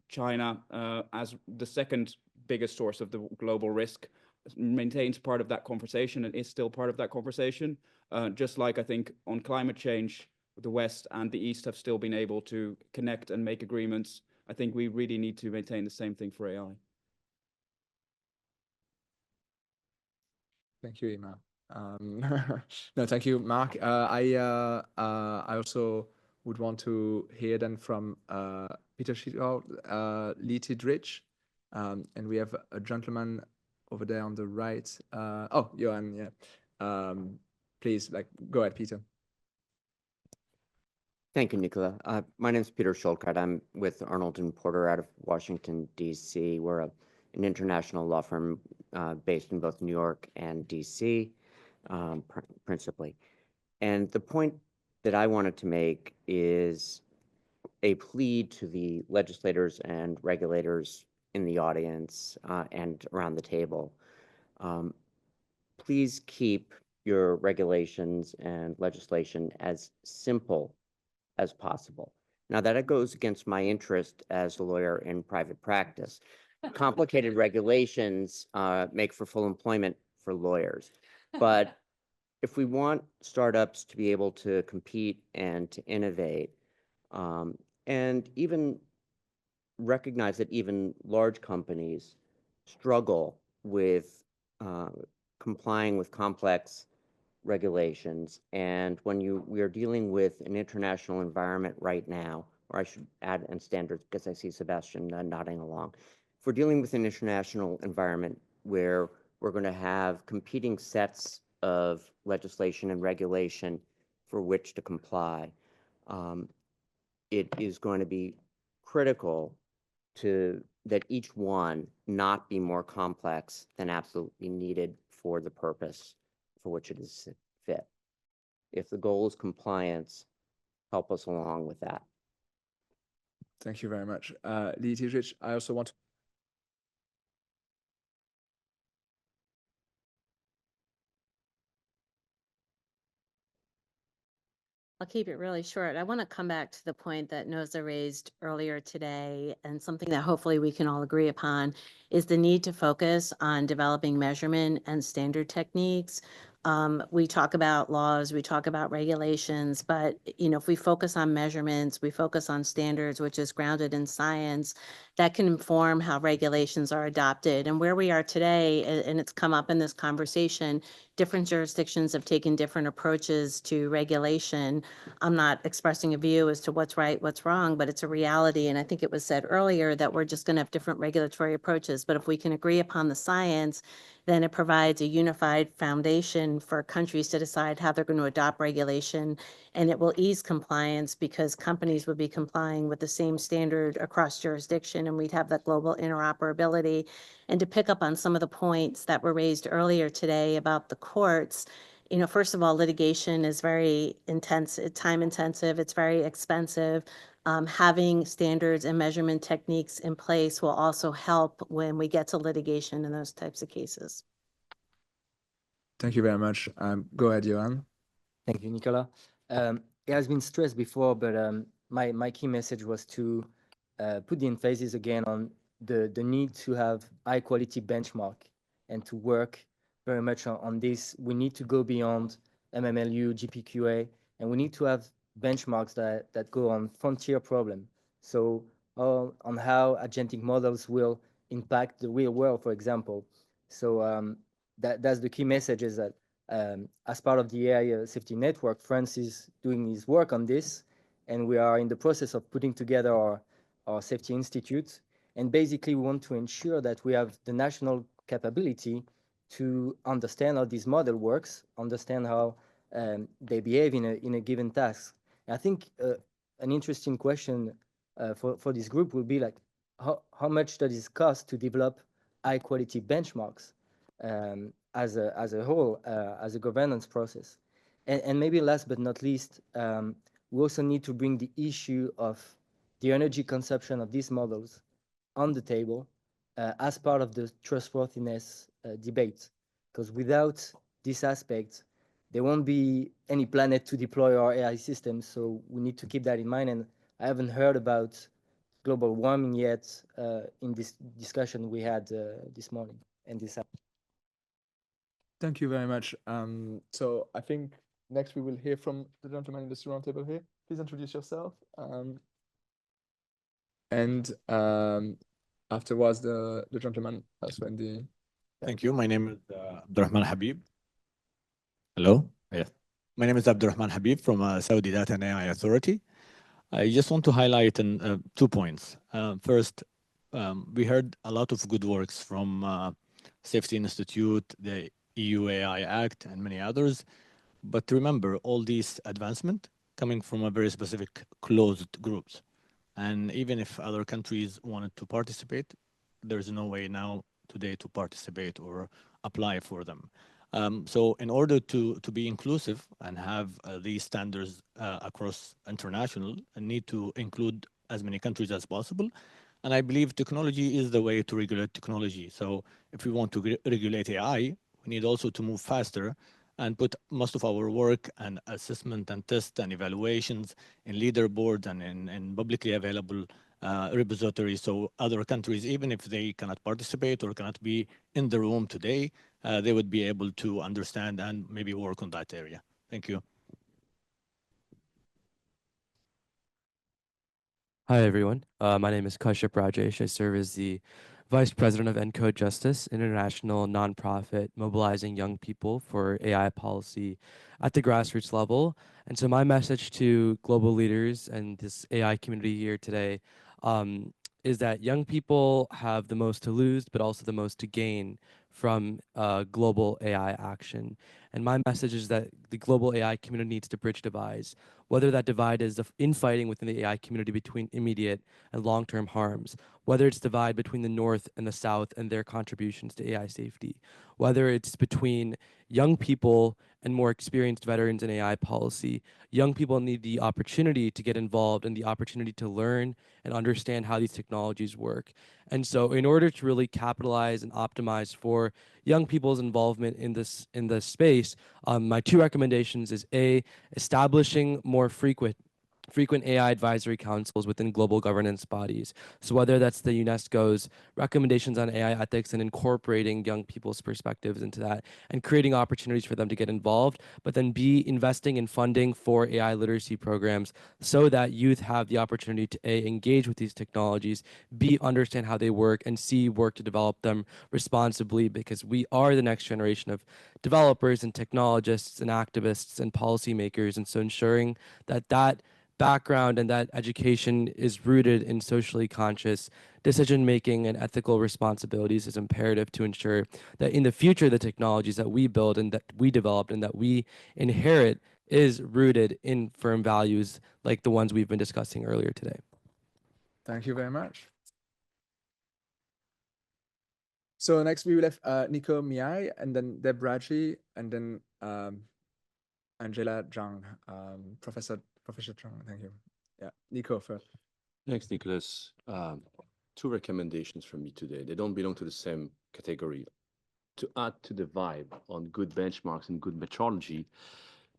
China, as the second biggest source of the global risk, maintains part of that conversation and is still part of that conversation. Just like I think on climate change, the West and the East have still been able to connect and make agreements. I think we really need to maintain the same thing for AI. Thank you, Ima. No, thank you, Mark. I also would want to hear then from Peter Schiedau, Lee Rich, and we have a gentleman over there on the right. Oh, Johan, yeah. Please, go ahead, Peter. Thank you, Nicola. My name is Peter Schulkart. I'm with Arnold & Porter out of Washington, D.C. We're an international law firm based in both New York and D.C. principally. And the point that I wanted to make is a plea to the legislators and regulators in the audience and around the table. Please keep your regulations and legislation as simple as possible. Now, that goes against my interest as a lawyer in private practice. Complicated regulations make for full employment for lawyers. But if we want startups to be able to compete and to innovate, and even recognize that even large companies struggle with complying with complex regulations. And when we are dealing with an international environment right now, or I should add, and standards, because I see Sebastian nodding along. If we're dealing with an international environment where we're going to have competing sets of legislation and regulation for which to comply, it is going to be critical that each one not be more complex than absolutely needed for the purpose for which it is fit. If the goal is compliance, help us along with that. Thank you very much. Lietisch, I also want to I'll keep it really short. I want to come back to the point that Noza raised earlier today, and something that hopefully we can all agree upon is the need to focus on developing measurement and standard techniques. We talk about laws, we talk about regulations, but if we focus on measurements, we focus on standards, which is grounded in science, that can inform how regulations are adopted. And where we are today, and it's come up in this conversation, different jurisdictions have taken different approaches to regulation. I'm not expressing a view as to what's right, what's wrong, but it's a reality. And I think it was said earlier that we're just going to have different regulatory approaches. But if we can agree upon the science, then it provides a unified foundation for countries to decide how they're going to adopt regulation, and it will ease compliance because companies would be complying with the same standard across jurisdiction, and we'd have that global interoperability. And to pick up on some of the points that were raised earlier today about the courts, first of all, litigation is very intense, time intensive, it's very expensive. Having standards and measurement techniques in place will also help when we get to litigation in those types of cases. Thank you very much. Go ahead, Johan. Thank you, Nicola. It has been stressed before, but my key message was to put the emphasis again on the need to have high quality benchmark and to work very much on this. We need to go beyond MMLU, GPQA, and we need to have benchmarks that go on frontier problem. So on how agentic models will impact the real world, for example. So that's the key message, is that as part of the AI safety network, France is doing his work on this, and we are in the process of putting together our safety institute. And basically, we want to ensure that we have the national capability to understand how this model works, understand how they behave in a given task. I think an interesting question for this group will be like, how much does it cost to develop high quality benchmarks as a whole, as a governance process? And maybe last but not least, we also need to bring the issue of the energy consumption of these models on the table as part of the trustworthiness debate, because without this aspect, there won't be any planet to deploy our AI systems. So we need to keep that in mind. And I haven't heard about global warming yet in this discussion we had this morning and this afternoon. Thank you very much. So I think next we will hear from the gentleman in the roundtable here. Please introduce yourself. And afterwards, the gentleman has when the... Thank you. My name is Abdurrahman Habib. Hello? Yes. My name is Abdurrahman Habib from Saudi Data and AI Authority. I just want to highlight 2 points. First, we heard a lot of good works from Safety Institute, the EU AI Act, and many others. But remember, all these advancement coming from a very specific closed groups. And even if other countries wanted to participate, there's no way now today to participate or apply for them. So in order to be inclusive and have these standards across international, I need to include as many countries as possible. And I believe technology is the way to regulate technology. So if we want to regulate AI, we need also to move faster and put most of our work and assessment and test and evaluations in leaderboards and in publicly available repositories. So other countries, even if they cannot participate or cannot be in the room today, they would be able to understand and maybe work on that area. Thank you. Hi, everyone. My name is Kashyap Rajesh. I serve as the Vice President of ENCODE Justice, an international nonprofit mobilizing young people for AI policy at the grassroots level. And so my message to global leaders and this AI community here today is that young people have the most to lose, but also the most to gain from global AI action. And my message is that the global AI community needs to bridge divides, whether that divide is the infighting within the AI community between immediate and long-term harms, whether it's divide between the North and the South and their contributions to AI safety, whether it's between young people and more experienced veterans in AI policy. Young people need the opportunity to get involved and the opportunity to learn and understand how these technologies work. And so in order to really capitalize and optimize for young people's involvement in this space, my two recommendations is A, establishing more frequent AI advisory councils within global governance bodies. So whether that's the UNESCO's recommendations on AI ethics and incorporating young people's perspectives into that and creating opportunities for them to get involved, but then B, investing in funding for AI literacy programs so that youth have the opportunity to A, engage with these technologies, B, understand how they work, and C, work to develop them responsibly, because we are the next generation of developers and technologists and activists and policymakers. And so ensuring that that background and that education is rooted in socially conscious decision-making and ethical responsibilities is imperative to ensure that in the future, the technologies that we build and that we develop and that we inherit is rooted in firm values like the ones we've been discussing earlier today. Thank you very much. So next we will have Nico Miai and then Deb Raji and then Angela Zhang, Professor Zhang, thank you. Yeah, Nico first. Thanks, Nicholas. Two recommendations from me today. They don't belong to the same category. To add to the vibe on good benchmarks and good metrology,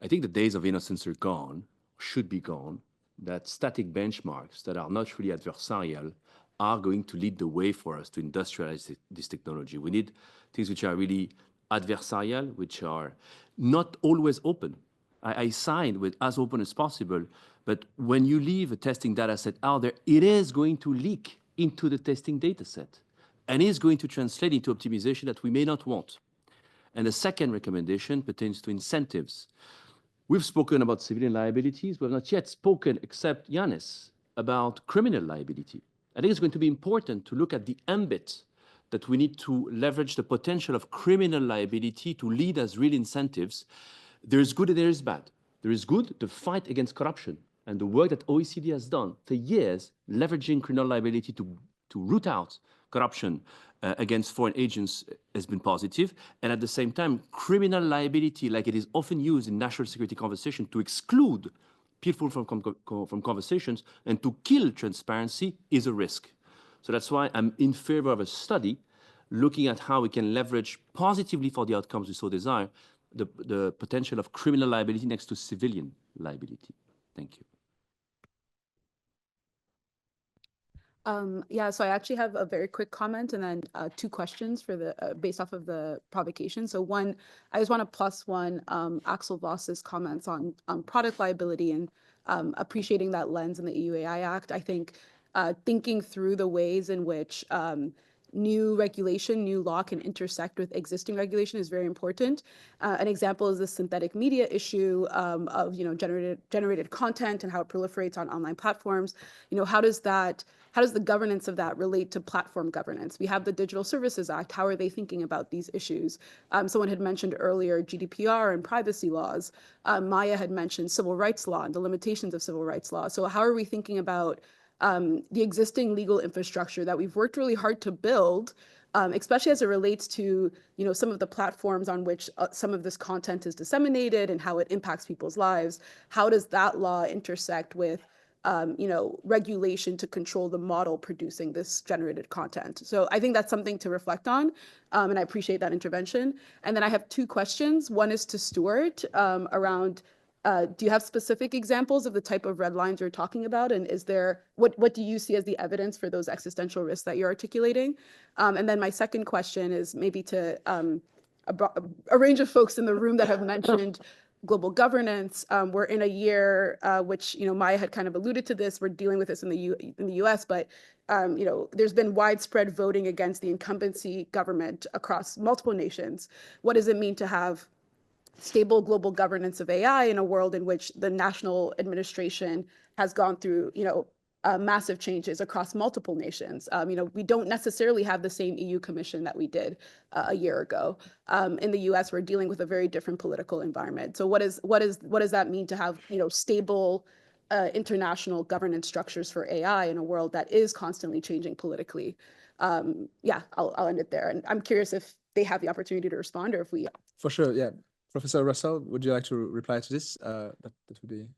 I think the days of innocence are gone, should be gone, that static benchmarks that are not really adversarial are going to lead the way for us to industrialize this technology. We need things which are really adversarial, which are not always open. I signed with as open as possible, but when you leave a testing data set out there, it is going to leak into the testing data set and is going to translate into optimization that we may not want. And the second recommendation pertains to incentives. We've spoken about civilian liabilities. We have not yet spoken, except Yanis, about criminal liability. I think it's going to be important to look at the ambit that we need to leverage the potential of criminal liability to lead as real incentives. There is good and there is bad. There is good, the fight against corruption and the work that OECD has done for years, leveraging criminal liability to root out corruption against foreign agents has been positive. And at the same time, criminal liability, like it is often used in national security conversation to exclude people from conversations and to kill transparency, is a risk. So that's why I'm in favor of a study looking at how we can leverage positively for the outcomes we so desire the potential of criminal liability next to civilian liability. Thank you. Yeah, so I actually have a very quick comment and then two questions for the based off of the provocation. So one, I just want to plus one Axel Voss's comments on product liability and appreciating that lens in the EU AI Act. I think thinking through the ways in which new regulation, new law can intersect with existing regulation is very important. An example is the synthetic media issue of generated content and how it proliferates on online platforms. How does the governance of that relate to platform governance? We have the Digital Services Act. How are they thinking about these issues? Someone had mentioned earlier GDPR and privacy laws. Maya had mentioned civil rights law and the limitations of civil rights law. So how are we thinking about the existing legal infrastructure that we've worked really hard to build, especially as it relates to, some of the platforms on which some of this content is disseminated and how it impacts people's lives. How does that law intersect with regulation to control the model producing this generated content? So I think that's something to reflect on, and I appreciate that intervention. And then I have two questions. One is to Stuart around, do you have specific examples of the type of red lines you're talking about? And is there, what do you see as the evidence for those existential risks that you're articulating? And then my second question is maybe to a range of folks in the room that have mentioned global governance. We're in a year which, Maya had kind of alluded to this. We're dealing with this in the US, but there's been widespread voting against the incumbency government across multiple nations. What does it mean to have stable global governance of AI in a world in which the national administration has gone through, massive changes across multiple nations? We don't necessarily have the same EU Commission that we did a year ago. In the US, we're dealing with a very different political environment. So what does that mean to have, stable international governance structures for AI in a world that is constantly changing politically? Yeah, I'll end it there. And I'm curious if they have the opportunity to respond or if we. For sure, yeah. Professor Russell, would you like to reply to this? That would be.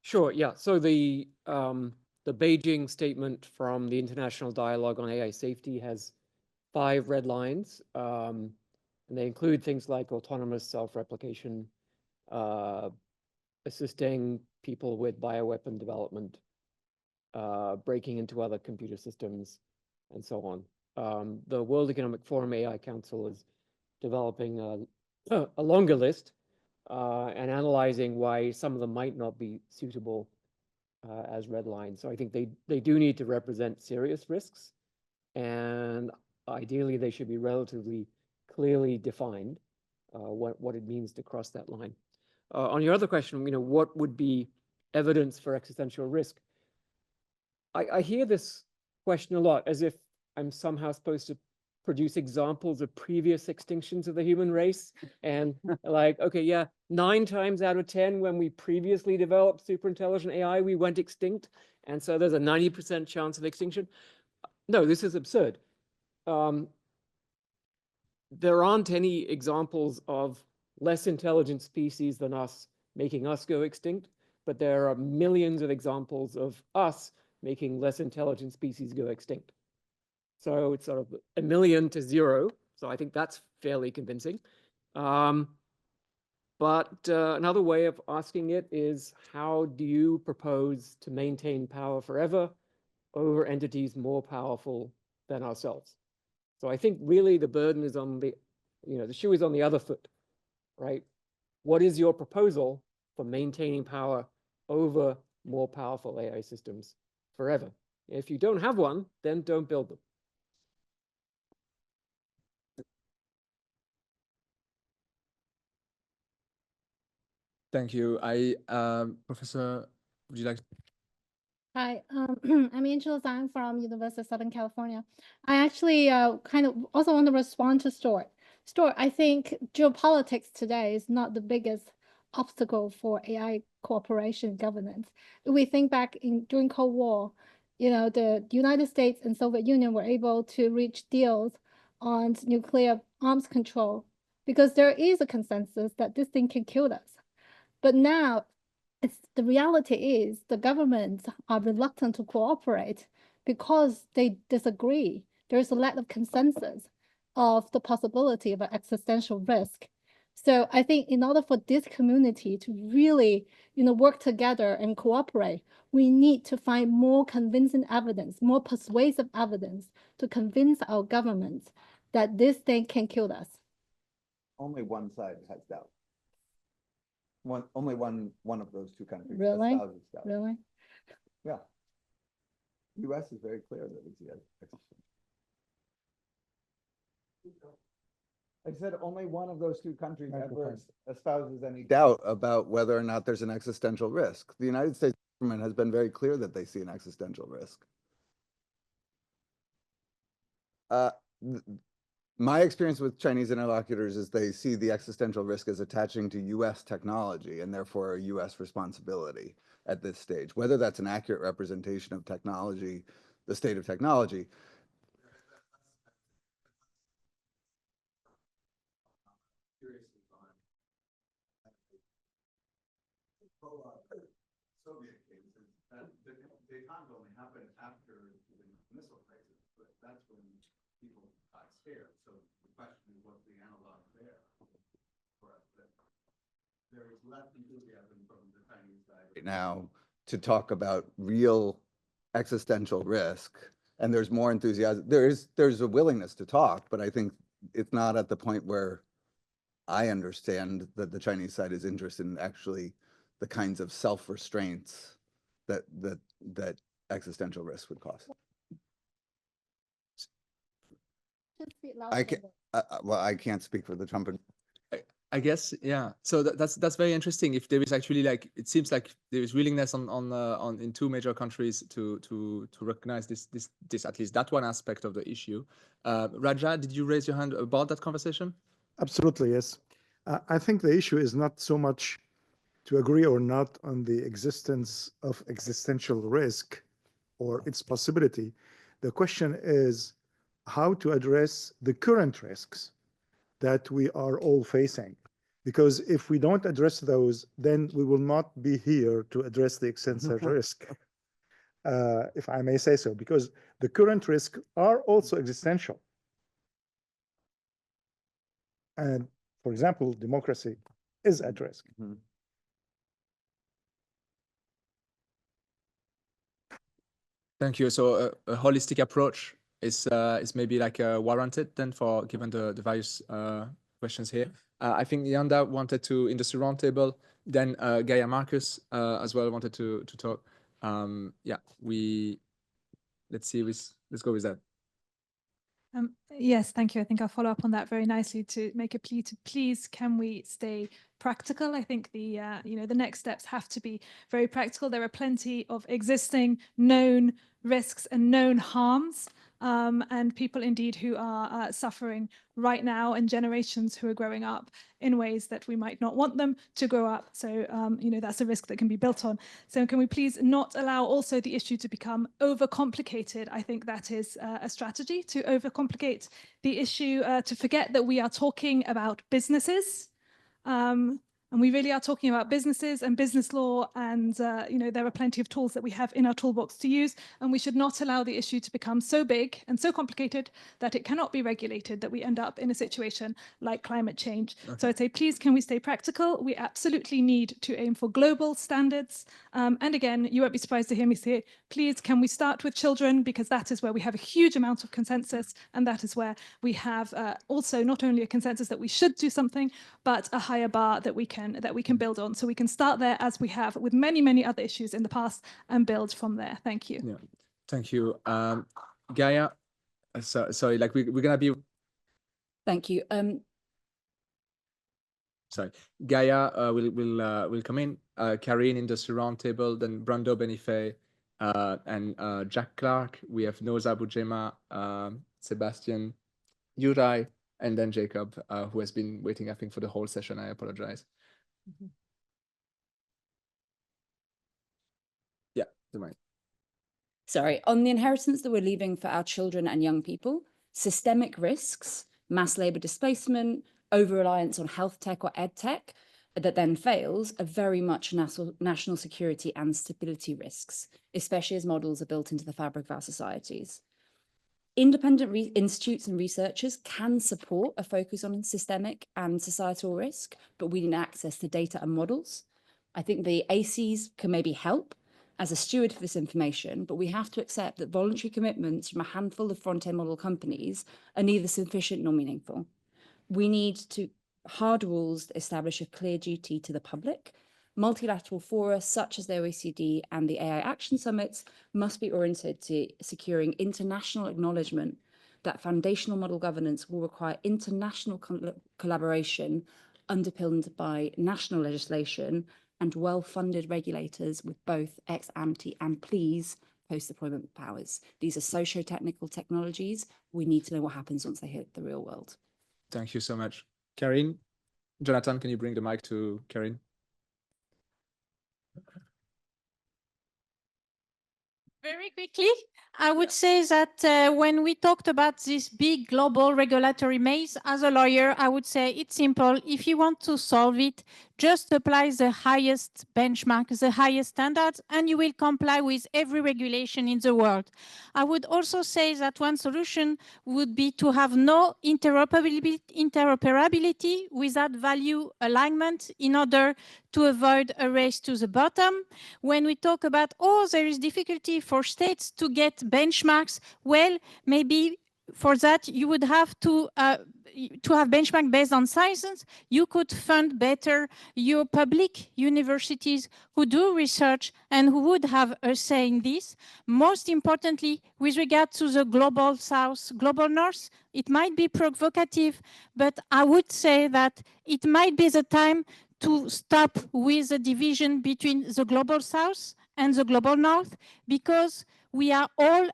Sure, yeah. So the Beijing statement from the International Dialogue on AI Safety has 5 red lines, and they include things like autonomous self-replication, assisting people with bioweapon development, breaking into other computer systems, and so on. The World Economic Forum AI Council is developing a longer list and analyzing why some of them might not be suitable as red lines. So I think they do need to represent serious risks, and ideally they should be relatively clearly defined what it means to cross that line. On your other question, what would be evidence for existential risk? I hear this question a lot as if I'm somehow supposed to produce examples of previous extinctions of the human race. And like, okay, yeah, 9 times out of 10, when we previously developed super intelligent AI, we went extinct. And so there's a 90% chance of extinction. No, this is absurd. There aren't any examples of less intelligent species than us making us go extinct, but there are millions of examples of us making less intelligent species go extinct. So it's sort of 1 million to 0. So I think that's fairly convincing. But another way of asking it is, how do you propose to maintain power forever over entities more powerful than ourselves? So I think really the burden is on the shoe is on the other foot, right? What is your proposal for maintaining power over more powerful AI systems forever? If you don't have one, then don't build them. Thank you. Professor, would you like? Hi, I'm Angela Zhang from University of Southern California. I actually kind of also want to respond to Stuart. Stuart, I think geopolitics today is not the biggest obstacle for AI cooperation governance. If we think back during Cold War, the United States and Soviet Union were able to reach deals on nuclear arms control because there is a consensus that this thing can kill us. But now, the reality is the governments are reluctant to cooperate because they disagree. There's a lack of consensus of the possibility of an existential risk. So I think in order for this community to really, work together and cooperate, we need to find more convincing evidence, more persuasive evidence to convince our governments that this thing can kill us. Only one side has doubt. Only one of those 2 countries. Really? Espouses doubt. Really? Yeah. The U.S. is very clear that it's the existential. I said only one of those 2 countries ever espouses any doubt about whether or not there's an existential risk. The United States government has been very clear that they see an existential risk. My experience with Chinese interlocutors is they see the existential risk as attaching to U.S. technology and therefore a U.S. responsibility at this stage. Whether that's an accurate representation of technology the state of technology. Soviet cases, the detente only happened after the missile crisis, but that's when people got scared. So the question is, what's the analog there for us? But there is less enthusiasm from the Chinese side right now to talk about real existential risk, and there's more enthusiasm. There's a willingness to talk, but I think it's not at the point where I understand that the Chinese side is interested in actually the kinds of self-restraints that existential risk would cause. I can't speak for the Trump. I guess, yeah. So that's very interesting. If there is actually like, it seems like there is willingness on in two major countries to recognize this at least that one aspect of the issue. Raja, did you raise your hand about that conversation? Absolutely, yes. I think the issue is not so much to agree or not on the existence of existential risk or its possibility. The question is how to address the current risks that we are all facing. Because if we don't address those, then we will not be here to address the existential risk, if I may say so, because the current risks are also existential. And for example, democracy is at risk. Thank you. So a holistic approach is maybe like warranted then for given the various questions here. I think Yanda wanted to in the roundtable, then Gaia Marcus as well wanted to talk. Yeah, let's go with that. Yes, thank you. I think I'll follow up on that very nicely to make a plea to please can we stay practical. I think the the next steps have to be very practical. There are plenty of existing known risks and known harms and people indeed who are suffering right now and generations who are growing up in ways that we might not want them to grow up. So, that's a risk that can be built on. So can we please not allow also the issue to become overcomplicated? I think that is a strategy to overcomplicate the issue, to forget that we are talking about businesses. And we really are talking about businesses and business law, and there are plenty of tools that we have in our toolbox to use, and we should not allow the issue to become so big and so complicated that it cannot be regulated, that we end up in a situation like climate change. Okay. So I'd say, please, can we stay practical? We absolutely need to aim for global standards. And again, you won't be surprised to hear me say, please, can we start with children? Because that is where we have a huge amount of consensus, and that is where we have also not only a consensus that we should do something, but a higher bar that we can build on. So we can start there as we have with many other issues in the past and build from there. Thank you. Yeah, thank you. Gaia, sorry, like we're gonna be. Thank you. Sorry, Gaia will come in. Karine in the roundtable, then Brando Benifei, and Jack Clark. We have Noza Bujema, Sebastian, Yurai, and then Jacob, who has been waiting, I think, for the whole session. I apologize. Yeah, the mic. Sorry, on the inheritance that we're leaving for our children and young people, systemic risks, mass labor displacement, over-reliance on health tech or ed tech that then fails are very much national security and stability risks, especially as models are built into the fabric of our societies. Independent institutes and researchers can support a focus on systemic and societal risk, but we need access to data and models. I think the ACs can maybe help as a steward for this information, but we have to accept that voluntary commitments from a handful of frontier model companies are neither sufficient nor meaningful. We need to hard rules that establish a clear duty to the public. Multilateral fora such as the OECD and the AI Action Summits must be oriented to securing international acknowledgement that foundational model governance will require international collaboration underpinned by national legislation and well-funded regulators with both ex ante and please post-deployment powers. These are socio-technical technologies. We need to know what happens once they hit the real world. Thank you so much. Karine, Jonathan, can you bring the mic to Karine? Very quickly, I would say that when we talked about this big global regulatory maze, as a lawyer, I would say it's simple. If you want to solve it, just apply the highest benchmark, the highest standards, and you will comply with every regulation in the world. I would also say that one solution would be to have no interoperability without value alignment in order to avoid a race to the bottom. When we talk about, oh, there is difficulty for states to get benchmarks, well, maybe for that you would have to have benchmark based on science. You could fund better your public universities who do research and who would have a say in this. Most importantly, with regard to the global south, global north, it might be provocative, but I would say that it might be the time to stop with the division between the global south and the global north, because we are all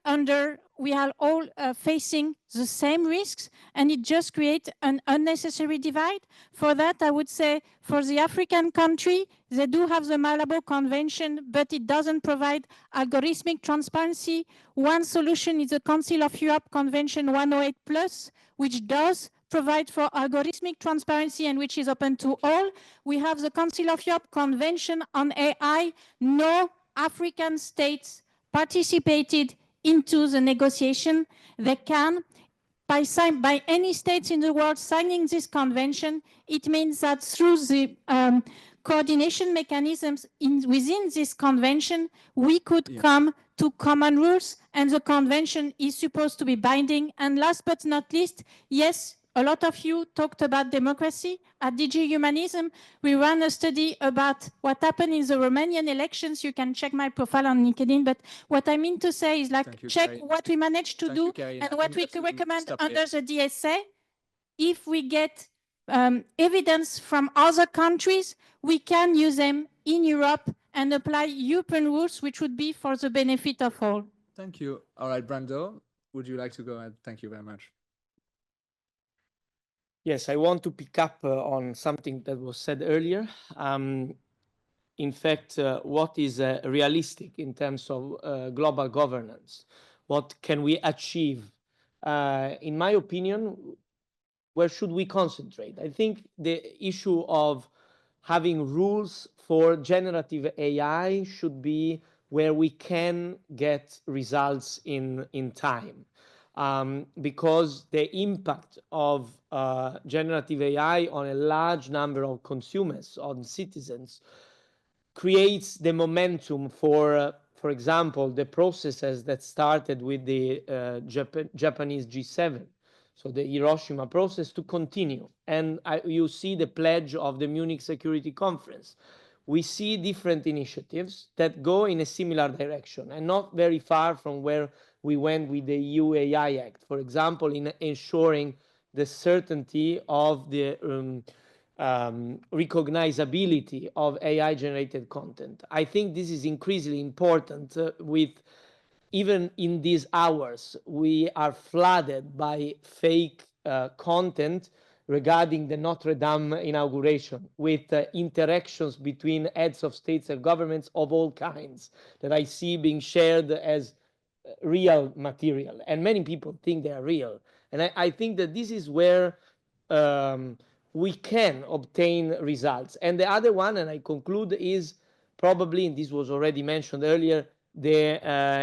facing the same risks, and it just creates an unnecessary divide. For that, I would say for the African country, they do have the Malabo Convention, but it doesn't provide algorithmic transparency. One solution is the Council of Europe Convention 108+, which does provide for algorithmic transparency and which is open to all. We have the Council of Europe Convention on AI. No African states participated into the negotiation. They can, by any states in the world signing this convention, it means that through the coordination mechanisms within this convention, we could come to common rules, and the convention is supposed to be binding. And last but not least, yes, a lot of you talked about democracy. At DG Humanism, we ran a study about what happened in the Romanian elections. You can check my profile on LinkedIn. But what I mean to say is, like, check what we managed to do and what we can recommend under the DSA. If we get evidence from other countries, we can use them in Europe and apply European rules, which would be for the benefit of all. Thank you. All right, Brando, would you like to go ahead? Thank you very much. Yes, I want to pick up on something that was said earlier. In fact, what is realistic in terms of global governance? What can we achieve? In my opinion, where should we concentrate? I think the issue of having rules for generative AI should be where we can get results in time. Because the impact of generative AI on a large number of consumers, on citizens, creates the momentum for example, the processes that started with the Japanese G7, so the Hiroshima process, to continue. And you see the pledge of the Munich Security Conference. We see different initiatives that go in a similar direction and not very far from where we went with the EU AI Act, for example, in ensuring the certainty of the recognizability of AI-generated content. I think this is increasingly important with, even in these hours, we are flooded by fake content regarding the Notre Dame inauguration, with interactions between heads of states and governments of all kinds that I see being shared as real material. And many people think they are real. And I think that this is where we can obtain results. And the other one, and I conclude, is probably, and this was already mentioned earlier, the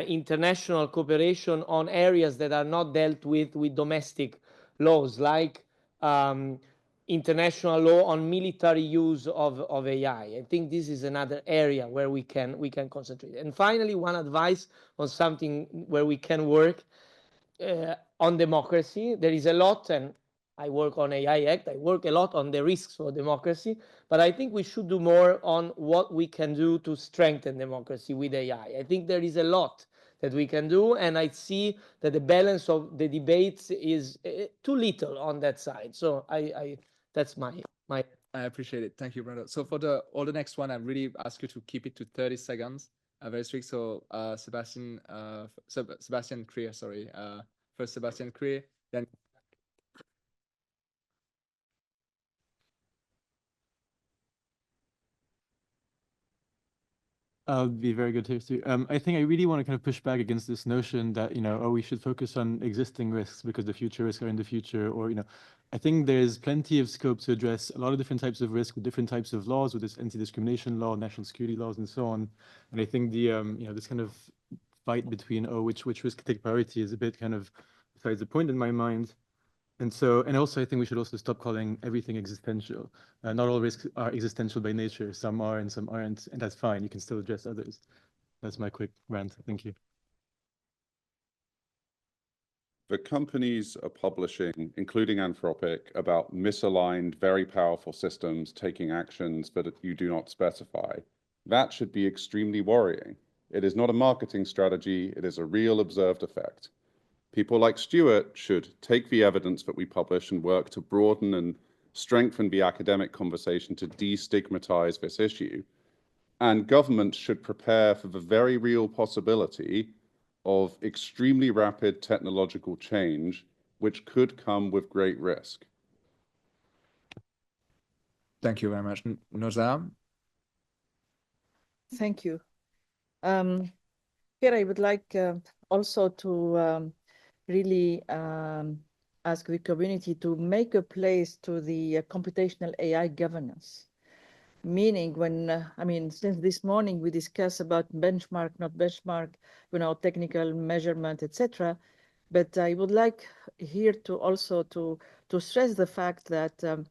international cooperation on areas that are not dealt with domestic laws, like international law on military use of AI. I think this is another area where we can concentrate. And finally, one advice on something where we can work on democracy. There is a lot, and I work on AI Act, I work a lot on the risks for democracy, but I think we should do more on what we can do to strengthen democracy with AI. I think there is a lot that we can do, and I see that the balance of the debates is too little on that side. So that's my. I appreciate it. Thank you, Brando. So for the next one, I really ask you to keep it to 30 seconds. Very strict. So Sebastian Krier, sorry. First Sebastian Krier, then. I'll be very good here too. I think I really want to kind of push back against this notion that, oh, we should focus on existing risks because the future risks are in the future, or, I think there's plenty of scope to address a lot of different types of risk with different types of laws, with this anti-discrimination law, national security laws, and so on. And I think the, this kind of fight between, which risk to take priority is a bit kind of besides the point in my mind. And also I think we should also stop calling everything existential. Not all risks are existential by nature. Some are and some aren't, and that's fine. You can still address others. That's my quick rant. Thank you. The companies are publishing, including Anthropic, about misaligned, very powerful systems taking actions that you do not specify. That should be extremely worrying. It is not a marketing strategy. It is a real observed effect. People like Stuart should take the evidence that we publish and work to broaden and strengthen the academic conversation to destigmatize this issue. And governments should prepare for the very real possibility of extremely rapid technological change, which could come with great risk. Thank you very much. Noza? Thank you. Here I would like also to really ask the community to make a place to the computational AI governance. Meaning when, since this morning we discuss about benchmark, not benchmark, technical measurement, etc. But I would like here to also to stress the fact that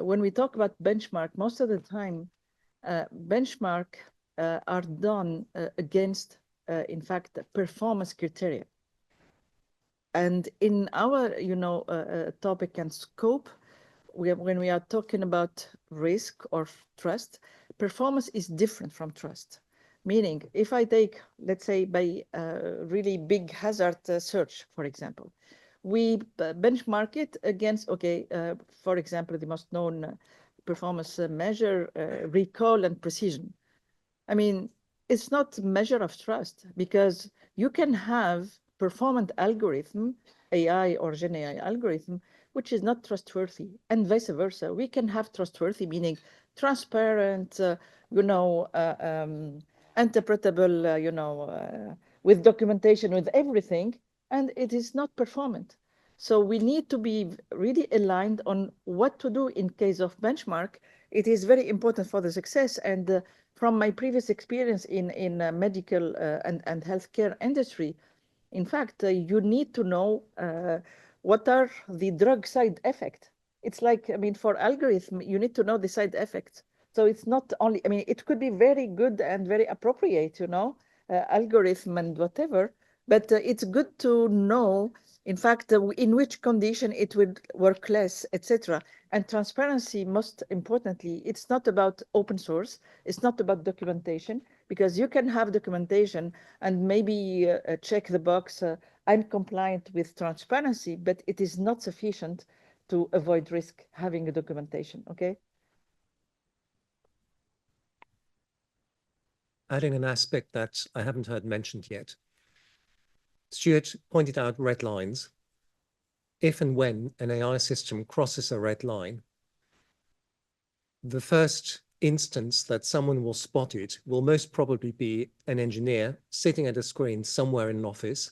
when we talk about benchmark, most of the time, benchmark are done against, in fact, performance criteria. And in our, topic and scope, when we are talking about risk or trust, performance is different from trust. Meaning, if I take, let's say, by really big hazard search, for example, we benchmark it against, for example, the most known performance measure, recall and precision. It's not a measure of trust because you can have performant algorithm, AI or Gen AI algorithm, which is not trustworthy, and vice versa. We can have trustworthy, meaning transparent, interpretable, with documentation, with everything, and it is not performant. So we need to be really aligned on what to do in case of benchmark. It is very important for the success. And from my previous experience in medical and healthcare industry, in fact, you need to know what are the drug side effects. It's like, for algorithm, you need to know the side effects. So it's not only, it could be very good and very appropriate, algorithm and whatever, but it's good to know, in fact, in which condition it would work less, etc. And transparency, most importantly, it's not about open source. It's not about documentation, because you can have documentation and maybe check the box, I'm compliant with transparency, but it is not sufficient to avoid risk having a documentation, okay? Adding an aspect that I haven't heard mentioned yet. Stuart pointed out red lines. If and when an AI system crosses a red line, the first instance that someone will spot it will most probably be an engineer sitting at a screen somewhere in an office,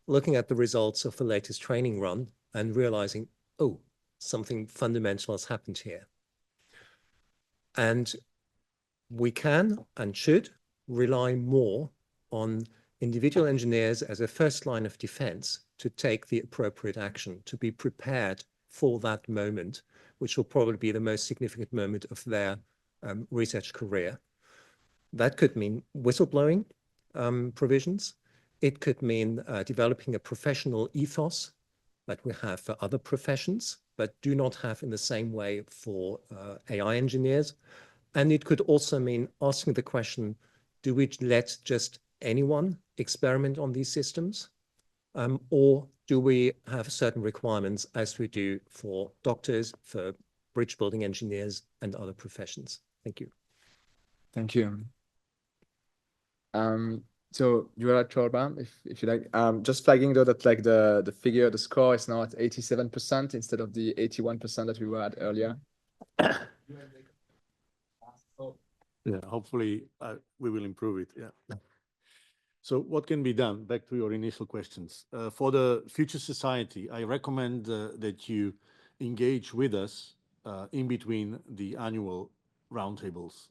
looking at the results of the latest training run and realizing, oh, something fundamental has happened here. And we can and should rely more on individual engineers as a first line of defense to take the appropriate action, to be prepared for that moment, which will probably be the most significant moment of their research career. That could mean whistleblowing provisions. It could mean developing a professional ethos that we have for other professions, but do not have in the same way for AI engineers. And it could also mean asking the question, do we let just anyone experiment on these systems? Or do we have certain requirements as we do for doctors, for bridge building engineers and other professions? Thank you. Thank you. So Joella Chorba, if you like, just flagging though that like the figure, the score is now at 87% instead of the 81% that we were at earlier. Yeah, hopefully we will improve it. Yeah. So what can be done? Back to your initial questions. For the future society, I recommend that you engage with us in between the annual roundtables.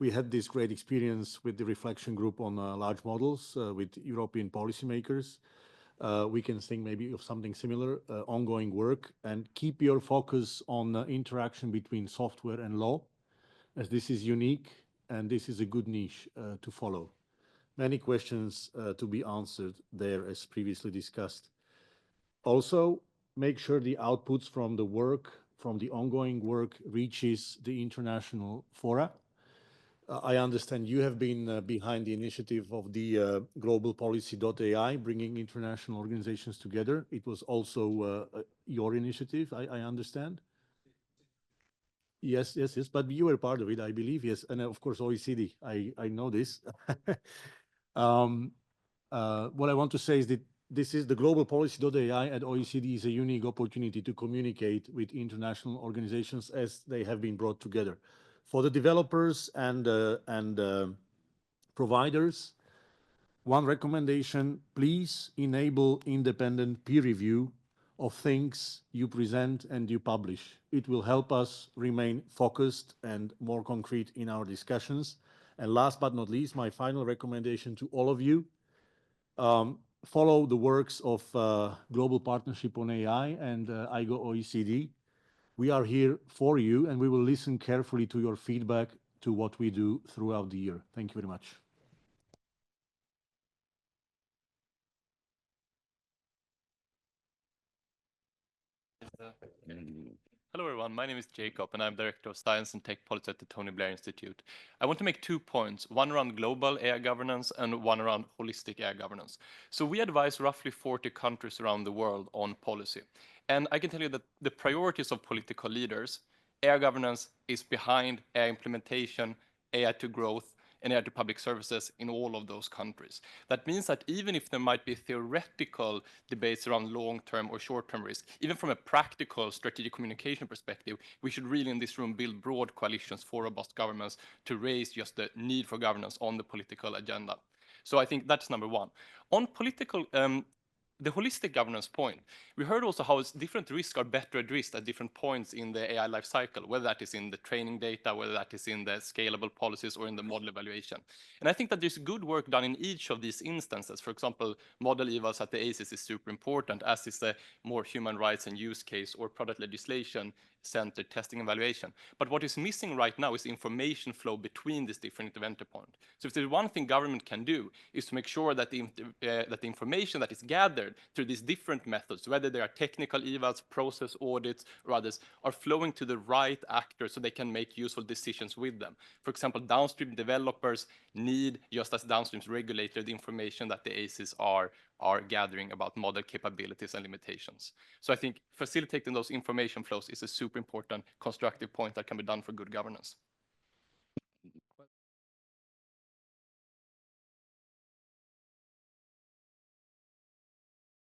We had this great experience with the reflection group on large models with European policymakers. We can think maybe of something similar, ongoing work, and keep your focus on interaction between software and law, as this is unique and this is a good niche to follow. Many questions to be answered there as previously discussed. Also, make sure the outputs from the work, from the ongoing work, reaches the international fora. I understand you have been behind the initiative of the Global Policy.ai, bringing international organizations together. It was also your initiative, I understand. Yes, but you were part of it, I believe, yes. And of course, OECD, I know this. What I want to say is that this is the Global Policy.ai at OECD is a unique opportunity to communicate with international organizations as they have been brought together. For the developers and providers, one recommendation, please enable independent peer review of things you present and you publish. It will help us remain focused and more concrete in our discussions. And last but not least, my final recommendation to all of you, follow the works of Global Partnership on AI and IGO OECD. We are here for you and we will listen carefully to your feedback to what we do throughout the year. Thank you very much. Hello everyone, my name is Jacob and I'm Director of Science and Tech Policy at the Tony Blair Institute. I want to make 2 points, one around global AI governance and one around holistic AI governance. So we advise roughly 40 countries around the world on policy. And I can tell you that the priorities of political leaders, AI governance is behind AI implementation, AI to growth, and AI to public services in all of those countries. That means that even if there might be theoretical debates around long-term or short-term risk, even from a practical strategic communication perspective, we should really in this room build broad coalitions for robust governments to raise just the need for governance on the political agenda. So I think that's number one. On political, the holistic governance point, we heard also how different risks are better addressed at different points in the AI life cycle, whether that is in the training data, whether that is in the scalable policies or in the model evaluation. And I think that there's good work done in each of these instances. For example, model evals at the ACES is super important, as is the more human rights and use case or product legislation centered testing evaluation. But what is missing right now is information flow between these different intervention points. So if there's one thing government can do is to make sure that the information that is gathered through these different methods, whether they are technical evals, process audits, or others, are flowing to the right actors so they can make useful decisions with them. For example, downstream developers need, just as downstream regulators, the information that the ACES are gathering about model capabilities and limitations. So I think facilitating those information flows is a super important constructive point that can be done for good governance.